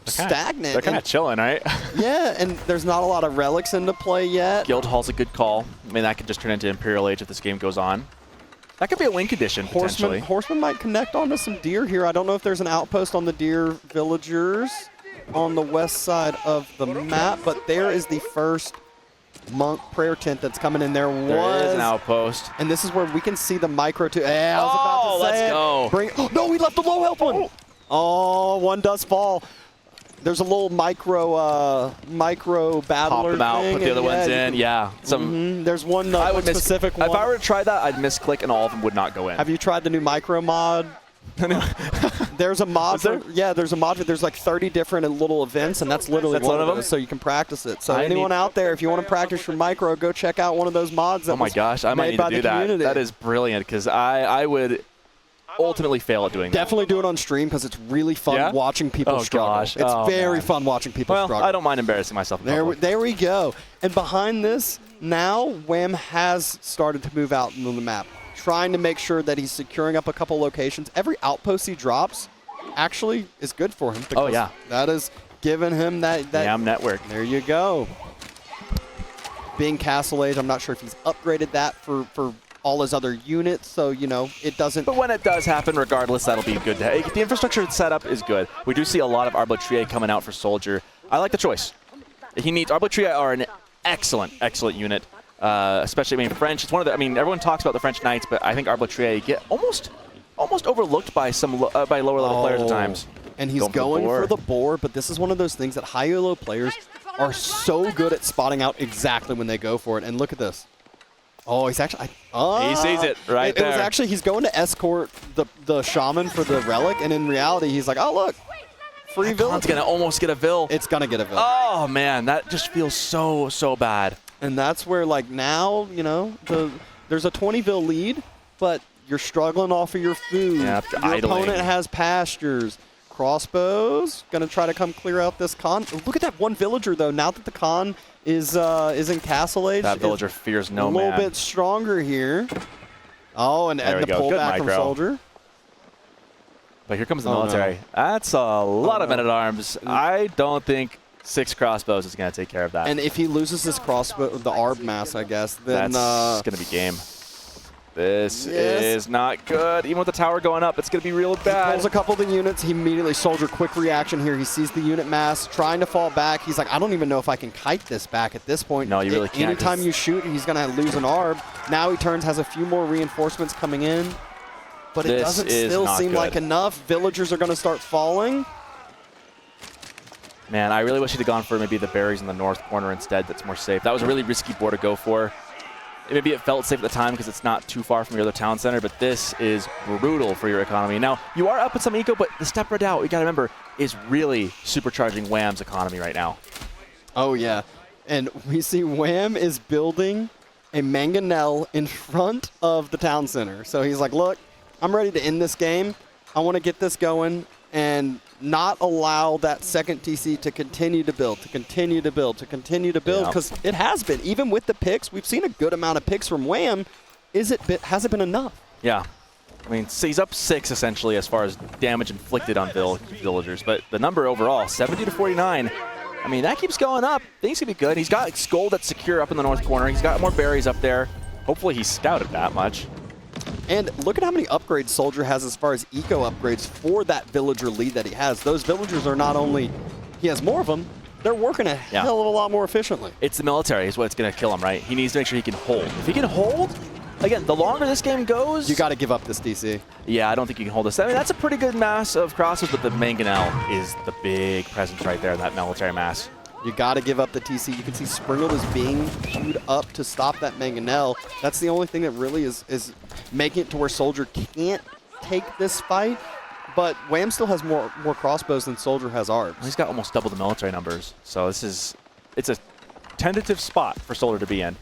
stagnant. They're kind of chilling, right? Yeah, and there's not a lot of relics into play yet. Guildhall's a good call. I mean, that could just turn into Imperial Age if this game goes on. That could be a win condition, potentially. Horsemen might connect onto some deer here. I don't know if there's an outpost on the deer villagers on the west side of the map, but there is the first monk prayer tent that's coming in there. There is an outpost. And this is where we can see the micro too. Yeah, I was about to say let's go. No, we left the low health one. Oh, one does fall. There's a little micro battler them out, thing, put the other ones in. Yeah. There's one specific one. If I were to try that, I'd misclick and all of them would not go in. Have you tried the new micro mod? There's a mod. There's a mod. There's like 30 different little events, and that's literally one of them. So you can practice it. So anyone out there, if you want to practice your micro, go check out one of those mods. That oh my gosh, I might need to do that. That is brilliant because I would ultimately fail at doing that. Definitely do it on stream because it's really fun watching people struggle. Gosh. It's very fun watching people struggle. I don't mind embarrassing myself. There we go. And behind this, now Wam has started to move out into the map, trying to make sure that he's securing up a couple locations. Every outpost he drops actually is good for him. Oh, yeah. That is giving him that Yam network. There you go. Being Castle Age, I'm not sure if he's upgraded that for all his other units, so, you know, it doesn't... But when it does happen, regardless, that'll be good. The infrastructure setup is good. We do see a lot of Arbotria coming out for SoldieR. I like the choice. He needs Arbitria are an excellent unit. Especially, I mean, French. It's one of the. I mean, everyone talks about the French Knights, but I think Arbitria get almost overlooked by some by lower level players at times. And he's going for the boar, but this is one of those things that high elo players are so good at spotting out exactly when they go for it. And look at this. Oh, he's actually. He sees it right there. It was actually, he's going to escort the shaman for the relic, and in reality, he's like, oh, look. Free vill. It's going to almost get a vill. It's going to get a vill. Oh, man. That just feels so bad. And that's where, like, now, you know, there's a 20 vill lead, but you're struggling off of your food. Yeah, your opponent has pastures. Crossbows going to try to come clear out this con. Look at that one villager, though. Now that the con is in Castle Age. That villager fears no man. A little bit stronger here. Oh, and the pullback from SoldieR. But here comes the military. No. That's a lot of men-at-arms. I don't think 6 crossbows is going to take care of that. And if he loses this crossbow, the Arb mass, I guess, then that's going to be game. This is not good. Even with the tower going up, it's going to be real bad. He pulls a couple of the units. He immediately, SoldieR, quick reaction here. He sees the unit mass, trying to fall back. He's like, I don't even know if I can kite this back at this point. No, you really can't. Anytime you shoot, he's going to lose an Arb. Now he turns, has a few more reinforcements coming in. But it doesn't still seem like enough. Villagers are going to start falling. Man, I really wish he'd have gone for maybe the berries in the north corner instead. That's more safe. That was a really risky board to go for. Maybe it felt safe at the time because it's not too far from your other town center, but this is brutal for your economy. Now, you are up with some eco, but the step redoubt, you got to remember, is really supercharging Wam's economy right now. Oh, yeah. And we see Wam is building a mangonel in front of the town center. So he's like, look, I'm ready to end this game. I want to get this going and not allow that second TC to continue to build, because it has been. Even with the picks, we've seen a good amount of picks from Wam. Has it been enough? Yeah. I mean, so he's up 6 essentially as far as damage inflicted on villagers, but the number overall, 70 to 49. I mean, that keeps going up. Things can be good. He's got Skull that's secure up in the north corner. He's got more berries up there. Hopefully he's scouted that much. And look at how many upgrades SoldieR has as far as eco upgrades for that villager lead that he has. Those villagers are not only, he has more of them, they're working a hell of a lot more efficiently. It's the military is what's going to kill him, right? He needs to make sure he can hold. If he can hold, again, the longer this game goes... You got to give up this DC. Yeah, I don't think you can hold this. I mean, that's a pretty good mass of crosses, but the mangonel is the big presence right there in that military mass. You got to give up the TC. You can see Springled is being queued up to stop that mangonel. That's the only thing that really is making it to where SoldieR can't take this fight. But Wam still has more crossbows than SoldieR has Arbs. He's got almost double the military numbers. So it's a tentative spot for SoldieR to be in.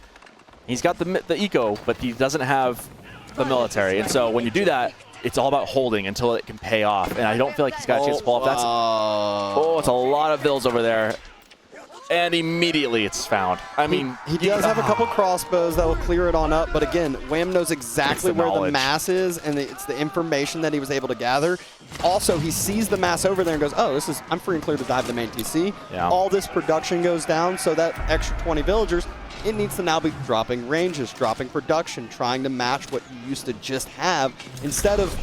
He's got the eco, but he doesn't have the military. And so when you do that, it's all about holding until it can pay off. And I don't feel like he's got a chance to pull off. That's it's a lot of vills over there. And immediately it's found. I mean, he does have a couple crossbows that will clear it on up, but again, Wam knows exactly where the mass is, and it's the information that he was able to gather. Also, he sees the mass over there and goes, oh, I'm free and clear to dive the main TC. Yeah. All this production goes down, so that extra 20 villagers, it needs to now be dropping ranges, dropping production, trying to match what you used to just have instead of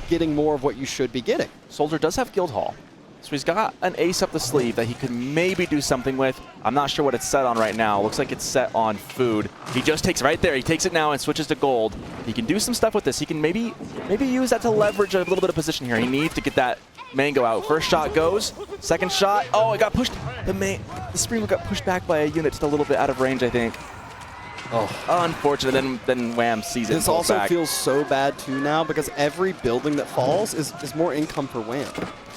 getting more of what you should be getting. SoldieR does have Guildhall. So he's got an ace up the sleeve that he could maybe do something with. I'm not sure what it's set on right now. Looks like it's set on food. He just takes right there. He takes it now and switches to gold. He can do some stuff with this. He can maybe use that to leverage a little bit of position here. He needs to get that mango out. First shot goes. Second shot. Oh, it got pushed. The Springle got pushed back by a unit just a little bit out of range, I think. Oh, unfortunate. Then Wam sees it. This also feels so bad too now because every building that falls is more income for Wam.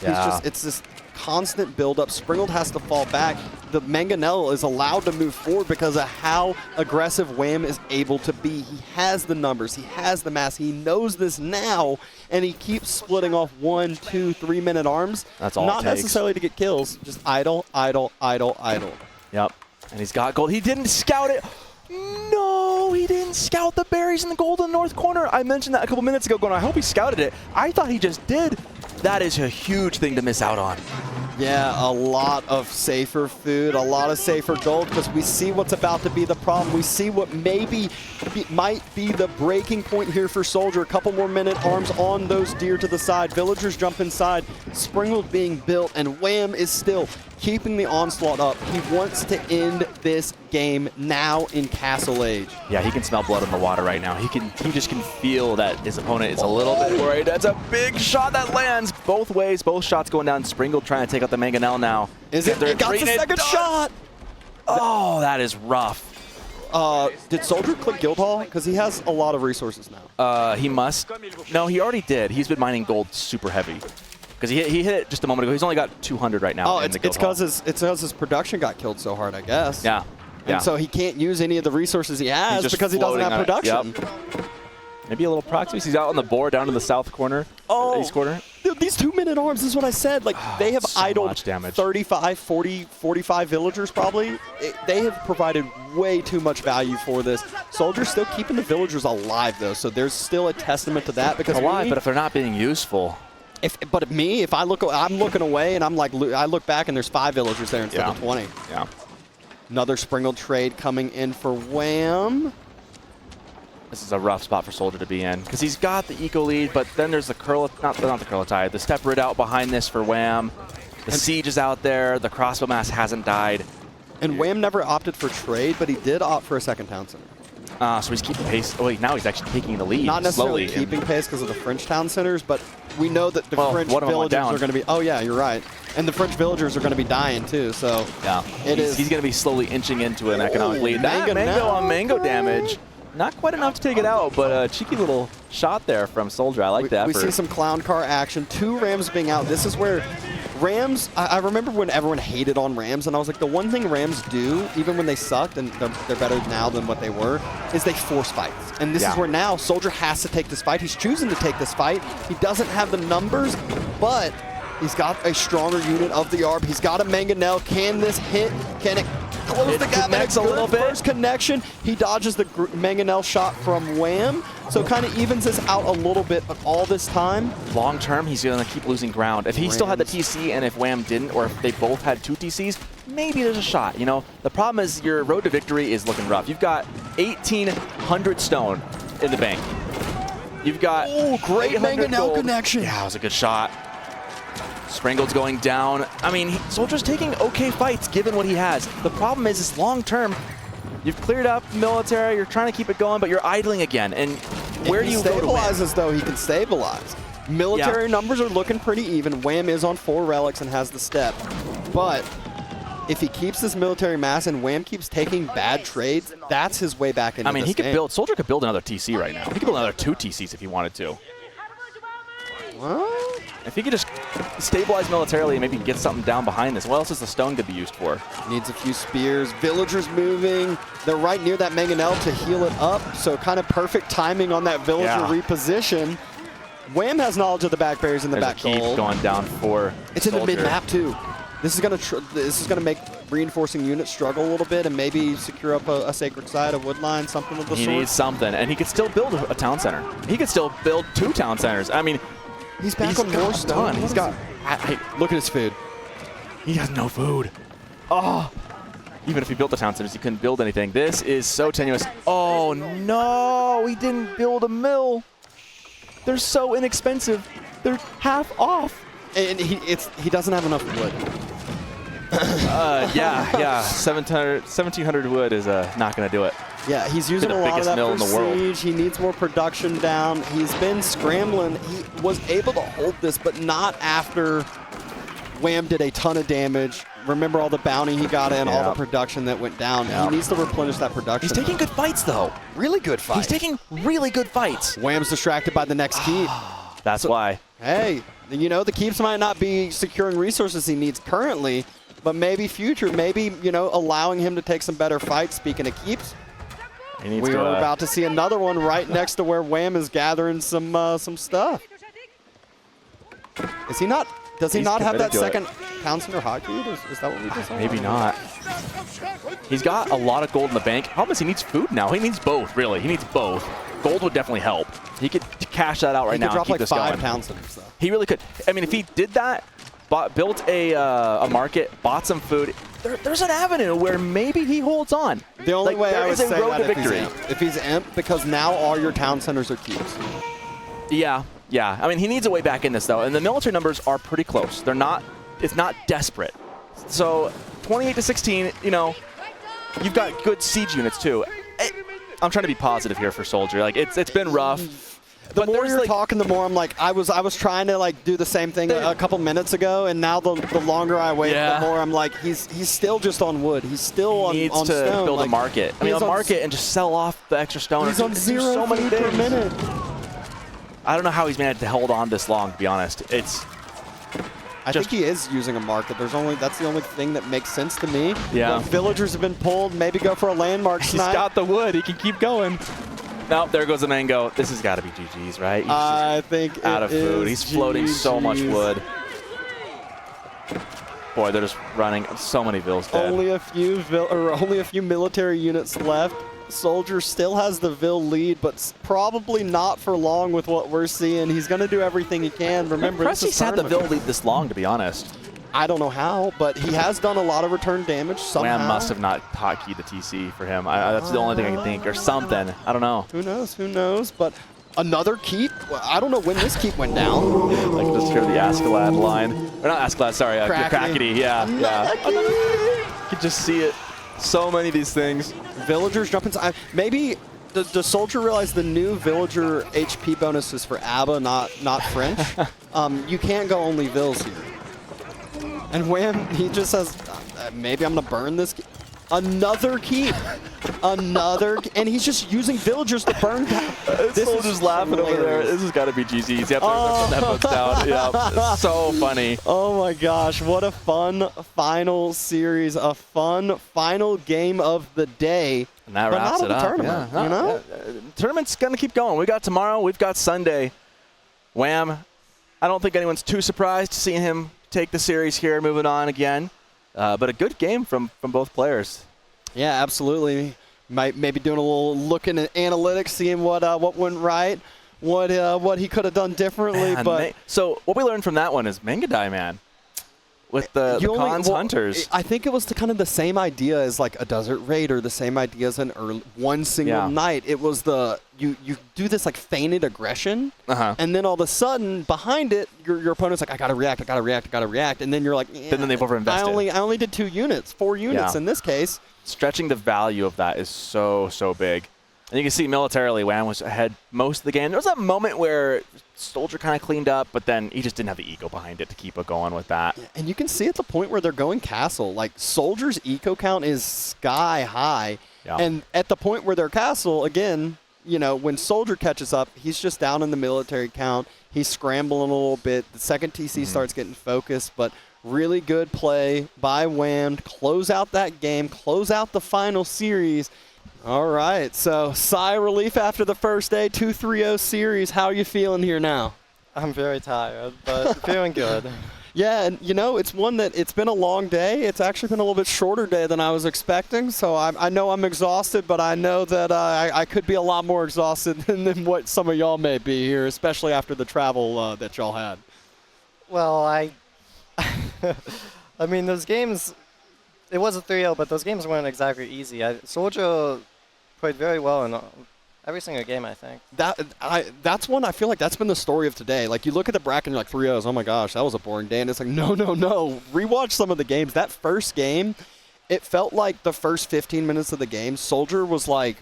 Yeah. It's this constant build-up. Springled has to fall back. The mangonel is allowed to move forward because of how aggressive Wam is able to be. He has the numbers. He has the mass. He knows this now, and he keeps splitting off 1, 2, 3 minute arms. That's all Not necessarily to get kills, just idle, idle, idle, idle. Yep. And he's got gold. He didn't scout it. No, he didn't scout the berries in the gold in the north corner. I mentioned that a couple minutes ago going, I hope he scouted it. I thought he just did. That is a huge thing to miss out on. Yeah, a lot of safer food, a lot of safer gold, because we see what's about to be the problem. We see what might be the breaking point here for SoldieR. A couple more minute arms on those deer to the side. Villagers jump inside. Springled being built, and Wam is still keeping the onslaught up. He wants to end this game now in Castle Age. Yeah, he can smell blood in the water right now. He just can feel that his opponent is a little bit worried. That's a big shot that lands both ways. Both shots going down. Springle trying to take out the Mangonel now. Is it? It got the second shot. Oh, that is rough. Did SoldieR click Guildhall? Because he has a lot of resources now. He must. No, he already did. He's been mining gold super heavy. Because he hit it just a moment ago. He's only got 200 right now. Oh, it's because his production got killed so hard, I guess. Yeah. And so he can't use any of the resources he has because he doesn't have production. Yep. Maybe a little proxy. He's out on the board down to the south corner. Oh, east corner. Dude, these 2-minute arms, this is what I said. Like, they have so idled much damage. 35, 40, 45 villagers probably. They have provided way too much value for this. SoldieR's still keeping the villagers alive, though, so there's still a testament to that. Because alive, but if they're not being useful. If I look, I'm looking away, and I'm like, I look back, and there's 5 villagers there instead of 20. Yeah. Another Springle trade coming in for Wam. This is a rough spot for SoldieR to be in because he's got the eco lead, but then there's the not the Curlitide, the step rid out behind this for Wam. The siege is out there. The crossbow mass hasn't died. And Wam never opted for trade, but he did opt for a second town center. So he's keeping pace. Oh wait, now he's actually taking the lead. Not necessarily slowly keeping pace because of the French town centers, but we know that the French villagers are going to be. Oh yeah, you're right. And the French villagers are going to be dying too. So yeah, he's going to be slowly inching into an economic lead. That mango on mango damage. Not quite enough to take it out, but a cheeky little shot there from SoldieR. I like that. We see some clown car action. 2 Rams being out. This is where Rams, I remember when everyone hated on Rams, and I was like, the one thing Rams do, even when they sucked, and they're better now than what they were, is they force fights. And this is where now SoldieR has to take this fight. He's choosing to take this fight. He doesn't have the numbers, but he's got a stronger unit of the ARB. He's got a Mangonel. Can this hit? Can it close the gap? Next a little bit. First connection. He dodges the Mangonel shot from Wam, so kind of evens this out a little bit. But all this time, long term, he's going to keep losing ground. If he still had the TC, and if Wam didn't, or if they both had 2 TCs, maybe there's a shot. You know, the problem is your road to victory is looking rough. You've got 1,800 stone in the bank. You've got great Mangonel connection. Yeah, it was a good shot. Springle's going down. I mean, SoldieR's taking okay fights given what he has. The problem is long term, you've cleared up military, you're trying to keep it going, but you're idling again. And where do you go to win? He stabilizes, though, he can stabilize. Military numbers are looking pretty even. Wam is on 4 relics and has the step. But if he keeps this military mass and Wam keeps taking bad trades, that's his way back into this he could build, SoldieR could build another TC right now. He could build another 2 TCs if he wanted to. Well, if he could just stabilize militarily and maybe get something down behind this, what else is the stone could be used for? Needs a few spears. Villagers moving. They're right near that Mangonel to heal it up, so kind of perfect timing on that villager reposition. Wam has knowledge of the back barriers in the back goal. Keep going down for It's in the mid-map, too. This is gonna make reinforcing units struggle a little bit and maybe secure up a sacred side, a wood line, something of the sort. He needs something, and he could still build a town center. He could still build 2 town centers. I mean, he's back on more stone. He's got. Look at his food. He has no food. Oh, even if he built the town centers, he couldn't build anything. This is so tenuous. Oh no, he didn't build a mill. They're so inexpensive. They're half off. And he doesn't have enough wood. Yeah. 1,700 wood is not going to do it. Yeah, he's using a lot of that for siege. He needs more production down. He's been scrambling. He was able to hold this, but not after Wam did a ton of damage. Remember all the bounty he got in, all the production that went down. He needs to replenish that production. He's taking good fights, though. Really good fights. He's taking really good fights. Wam's distracted by the next keep. That's why. Hey, you know, the keeps might not be securing resources he needs currently, but maybe future, maybe, you know, allowing him to take some better fights. Speaking of keeps, we're about to see another one right next to where Wam is gathering some stuff. Is he not? Does he not have that second town center hotkey? Is that what we just saw? Maybe not. He's got a lot of gold in the bank. Problem is he needs food now. He needs both, really. He needs both. Gold would definitely help. He could cash that out right now and keep this going. He could drop like 5 town centers, though. He really could. I mean, if he did that, built a market, bought some food, there's an avenue where maybe he holds on. The only way I would say road that to victory. If he's imp, because now all your town centers are keeps. Yeah. I mean, he needs a way back in this, though. And the military numbers are pretty close. They're not, it's not desperate. So 28-16, you know, you've got good siege units too. I'm trying to be positive here for SoldieR. Like it's been rough. The more you're talking, the more I'm like, I was trying to like do the same thing a couple minutes ago, and now the longer I wait, the more I'm like, he's still just on wood. He's still on stone. Needs to build a market. I mean, a market and just sell off the extra stone. He's on so many per minute. I don't know how he's managed to hold on this long, to be honest. I think he is using a market. That's the only thing that makes sense to me. Yeah. The villagers have been pulled. Maybe go for a landmark snipe. He's got the wood. He can keep going. Nope, there goes the mango. This has got to be GG's, right? I think out of food. He's floating so much wood. Boy, they're just running so many vills dead. Only a few military units left. SoldieR still has the Vil lead, but probably not for long with what we're seeing. He's going to do everything he can. Remember, he's had the Vil lead this long, to be honest. I don't know how, but he has done a lot of return damage somehow. Wam must have not hotkeyed the TC for him. That's the only thing I can think, or something. I don't know. Who knows? Who knows? But another keep? I don't know when this keep went down. I can just hear the Askeladd line. Or not Askeladd, sorry. Crackety. Yeah. You can just see it. So many of these things. Villagers jumping. Maybe does SoldieR realize the new villager HP bonus is for ABBA, not French? You can't go only Vils here. And Wam, he just says, maybe I'm going to burn this. Another keep. And he's just using villagers to burn down. This SoldieR's laughing over there. This has got to be GG's. You have to put that foot down. Yeah, it's so funny. Oh my gosh, what a fun final series. A fun final game of the day. And that wraps it up. Tournament, you know? Tournament's going to keep going. We got tomorrow. We've got Sunday. Wam, I don't think anyone's too surprised seeing him take the series here, moving on again. But a good game from both players. Yeah, absolutely. Maybe doing a little looking at analytics, seeing what went right, what he could have done differently. But so what we learned from that one is Mangadai, man, with the Khan's hunters. I think it was kind of the same idea as like a Desert Raider, the same idea as one single night. It was you do this like feigted aggression, and then all of a sudden behind it, your opponent's like, I gotta react, and then you're like, then they've overinvested. I only did 4 units in this case. Stretching the value of that is so big. And you can see militarily, Wam was ahead most of the game. There was that moment where SoldieR kind of cleaned up, but then he just didn't have the ego behind it to keep it going with that. Yeah, and you can see at the point where they're going castle, like SoldieR's eco count is sky high. Yeah. And at the point where they're castle, again, you know, when SoldieR catches up, he's just down in the military count. He's scrambling a little bit. The second TC starts getting focused, but really good play by Wam to close out that game, close out the final series. All right, so sigh of relief after the first day, 2-3-0 series. How are you feeling here now? I'm very tired, but feeling good. Yeah, and you know, it's been a long day. It's actually been a little bit shorter day than I was expecting, so I know I'm exhausted, but I know that I could be a lot more exhausted than what some of y'all may be here, especially after the travel that y'all had. Well, I mean, those games, it was a 3-0, but those games weren't exactly easy. SoldieR played very well in every single game, I think. That's one I feel like that's been the story of today. Like, you look at the bracket and you're like, 3-0s, oh my gosh, that was a boring day. And it's like, no. Rewatch some of the games. That first game, it felt like the first 15 minutes of the game, SoldieR was like,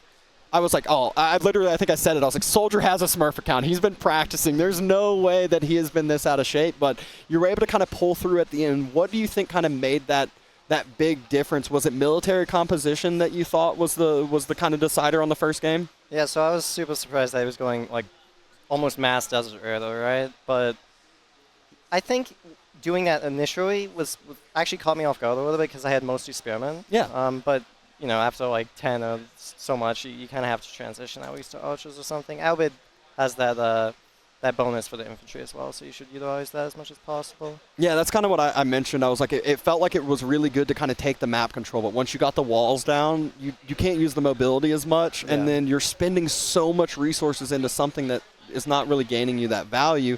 I was like, I think I said it. I was like, SoldieR has a Smurf account. He's been practicing. There's no way that he has been this out of shape. But you were able to kind of pull through at the end. What do you think kind of made that big difference? Was it military composition that you thought was the kind of decider on the first game? Yeah, so I was super surprised that he was going like almost mass Desert Raider, right? But I think doing that initially was actually caught me off guard a little bit because I had mostly spearmen. Yeah. But you know, after like 10 or so much, you kind of have to transition at least to archers or something. Ayyubids has that bonus for the infantry as well, so you should utilize that as much as possible. Yeah, that's kind of what I mentioned. I was like, it felt like it was really good to kind of take the map control, but once you got the walls down, you can't use the mobility as much, and then you're spending so much resources into something that is not really gaining you that value.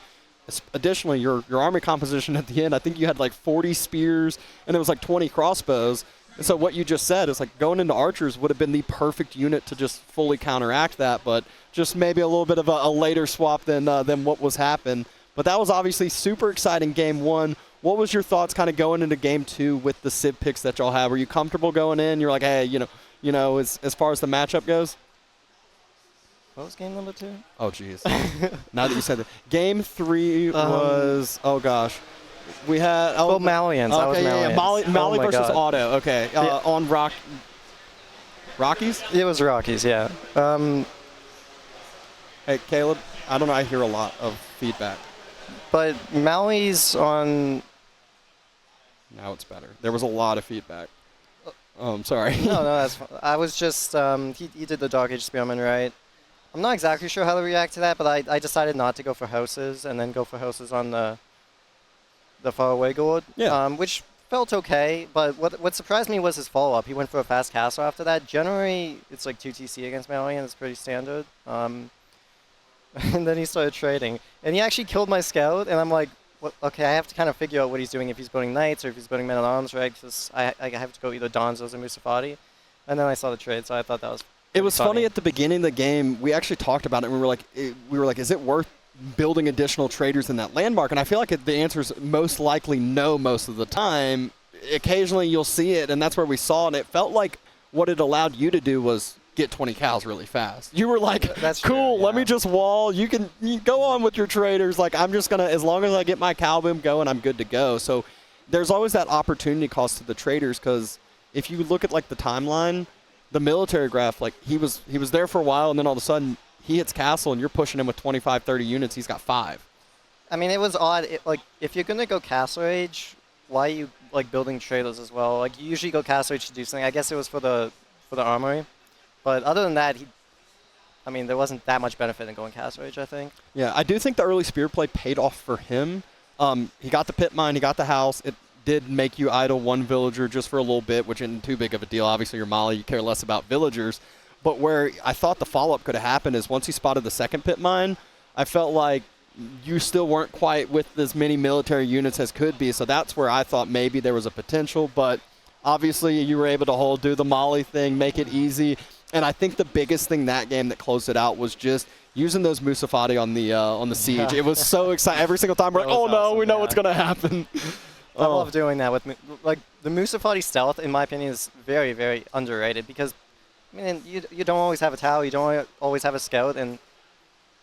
Additionally, your army composition at the end, I think you had like 40 spears, and it was like 20 crossbows. And so what you just said is like going into archers would have been the perfect unit to just fully counteract that, but just maybe a little bit of a later swap than what was happened. But that was obviously super exciting game one. what was your thoughts kind of going into game 2 with the Civ picks that y'all have? Were you comfortable going in? You're like, hey, as far as the matchup goes? What was game number 2? Oh, jeez. Now that you said that. Game 3 was, oh, gosh. We had... Oh, Malians. Okay, I was Malians. Mali versus God. Auto. Okay. On Rockies? It was Rockies, yeah. Hey, Caleb, I don't know. I hear a lot of feedback. But Mali's on... Now it's better. There was a lot of feedback. Oh, I'm sorry. No, that's fine. I was just... he did the Dark Age Spearman, right? I'm not exactly sure how to react to that, but I decided not to go for houses and then go for houses on the faraway gourd, which felt okay. But what surprised me was his follow-up. He went for a fast castle after that. Generally, it's like 2 TC against Malian. It's pretty standard. And then he started trading. And he actually killed my scout, and I'm like, okay, I have to kind of figure out what he's doing, if he's building knights or if he's building men-at-arms, right? Because I have to go either Donzos or Musafati. And then I saw the trade, so I thought that was It was funny at the beginning of the game. We actually talked about it, and we were like, is it worth building additional traders in that landmark? And I feel like the answer is most likely no most of the time. Occasionally you'll see it, and that's where we saw it. It felt like what it allowed you to do was get 20 cows really fast. You were like, that's cool, true, yeah. Let me just wall. You go on with your traders. Like, I'm just going to, as long as I get my cow boom going, I'm good to go. So there's always that opportunity cost to the traders, because if you look at like the timeline, the military graph, like he was there for a while, and then all of a sudden he hits castle and you're pushing him with 25, 30 units. He's got 5. I mean, it was odd. Like, if you're going to go castle age, why are you like building traders as well? Like, you usually go castle age to do something. I guess it was for the armory. But other than that, there wasn't that much benefit in going castle age, I think. Yeah, I do think the early spear play paid off for him. He got the pit mine, he got the house. It did make you idle 1 villager just for a little bit, which isn't too big of a deal. Obviously, you're Mali, you care less about villagers. But where I thought the follow-up could have happened is once he spotted the second pit mine, I felt like you still weren't quite with as many military units as could be. So that's where I thought maybe there was a potential. But obviously, you were able to do the Mali thing, make it easy. And I think the biggest thing that game that closed it out was just using those Musafati on the siege. It was so exciting. Every single time we're like, oh, no, awesome, we know what's going to happen. I love doing that with, like, the Musafati stealth, in my opinion, is very, very underrated because, you don't always have a tower, you don't always have a scout, and,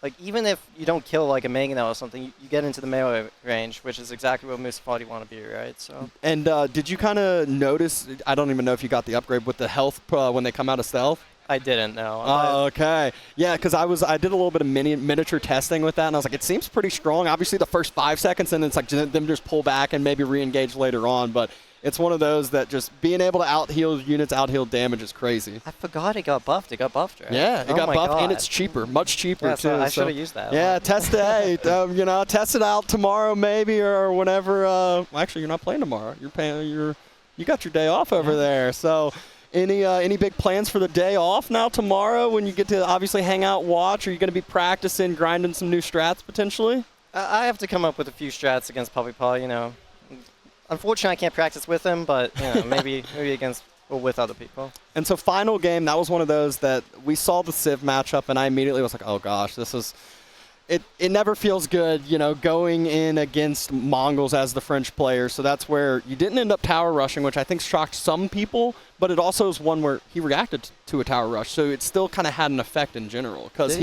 like, even if you don't kill, like, a Mangonel or something, you get into the melee range, which is exactly what Musafati want to be, right? So. And did you kind of notice, I don't even know if you got the upgrade with the health when they come out of stealth? I didn't know. Oh, okay. Yeah, because I did a little bit of miniature testing with that, and I was like, it seems pretty strong. Obviously, the first 5 seconds, and it's like them just pull back and maybe re-engage later on. But it's one of those that just being able to out-heal units, out-heal damage is crazy. I forgot it got buffed. It got buffed, right? Yeah, it got buffed, and it's cheaper, much cheaper, too. I should have used that. Yeah, test it. Hey, test it out tomorrow maybe or whenever. Actually, you're not playing tomorrow. You got your day off over there, so. Any big plans for the day off now tomorrow when you get to obviously hang out, watch? Are you going to be practicing, grinding some new strats potentially? I have to come up with a few strats against Puppy Paw, Unfortunately, I can't practice with him, but maybe against or with other people. And so final game, that was one of those that we saw the Civ matchup, and I immediately was like, oh gosh, this is... It never feels good, going in against Mongols as the French player. So that's where you didn't end up tower rushing, which I think shocked some people. But it also is one where he reacted to a tower rush. So it still kind of had an effect in general. Because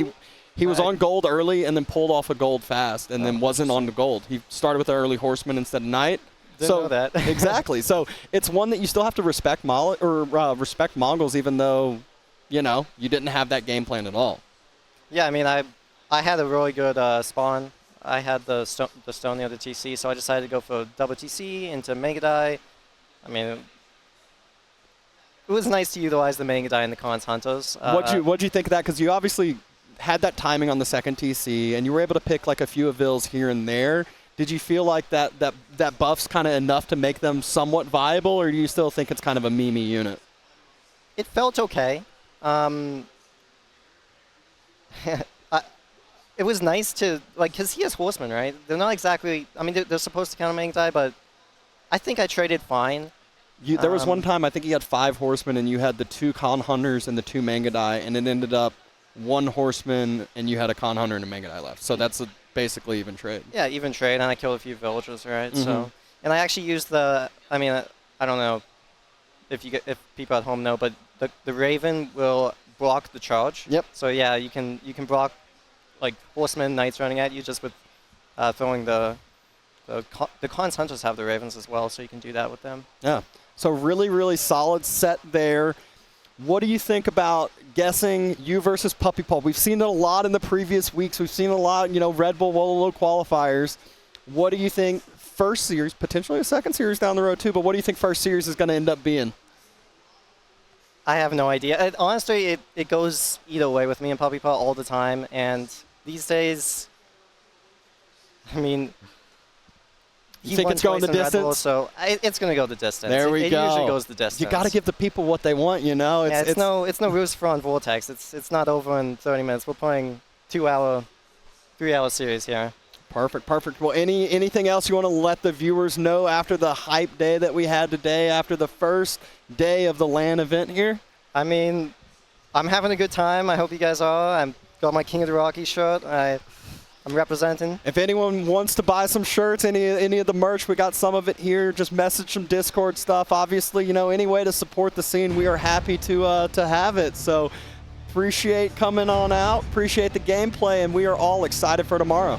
he was on gold early and then pulled off a gold fast and then wasn't on the gold. He started with the early horseman instead of knight. Didn't know that. Exactly. So it's one that you still have to respect respect Mongols, even though, you didn't have that game plan at all. Yeah, I had a really good spawn. I had the stone near the TC, so I decided to go for double TC into Megadai. It was nice to utilize the Megadai and the Khan's Hunters. What'd you think of that? Because you obviously had that timing on the second TC, and you were able to pick like a few Avils here and there. Did you feel like that buff's kind of enough to make them somewhat viable, or do you still think it's kind of a meme unit? It felt okay. It was nice to, because he has horsemen, right? They're not exactly, they're supposed to counter Megadai, but I think I traded fine. There was one time, I think he had 5 horsemen, and you had the 2 Khan Hunters and the 2 Megadai, and it ended up 1 horseman, and you had a Khan Hunter and a Megadai left. So that's basically even trade. Yeah, even trade, and I killed a few villagers, right? Mm-hmm. So, And I actually use the. I mean, I don't know if people at home know, but the Raven will block the charge. Yep. So yeah, you can block like horsemen, knights running at you just with throwing the Khan's hunters have the Ravens as well, so you can do that with them. Yeah. So really, really solid set there. What do you think about guessing you versus Puppy Paw? We've seen it a lot in the previous weeks. We've seen a lot, Red Bull Wololo qualifiers. What do you think first series, potentially a second series down the road too, but what do you think first series is going to end up being? I have no idea. Honestly, it goes either way with me and Puppy Paw all the time, and these days, I mean, you think it's going the distance? Bull, so it's going to go the distance. There we go. It usually goes the distance. You got to give the people what they want, It's no Rooster on Vortex. It's not over in 30 minutes. We're playing 2-hour, 3-hour series here. Perfect. Well, anything else you want to let the viewers know after the hype day that we had today, after the first day of the LAN event here? I mean, I'm having a good time. I hope you guys are. I've got my King of the Rockies shirt. I'm representing. If anyone wants to buy some shirts, any of the merch, we got some of it here. Just message some Discord stuff. Obviously, any way to support the scene, we are happy to have it. So appreciate coming on out, appreciate the gameplay, and we are all excited for tomorrow.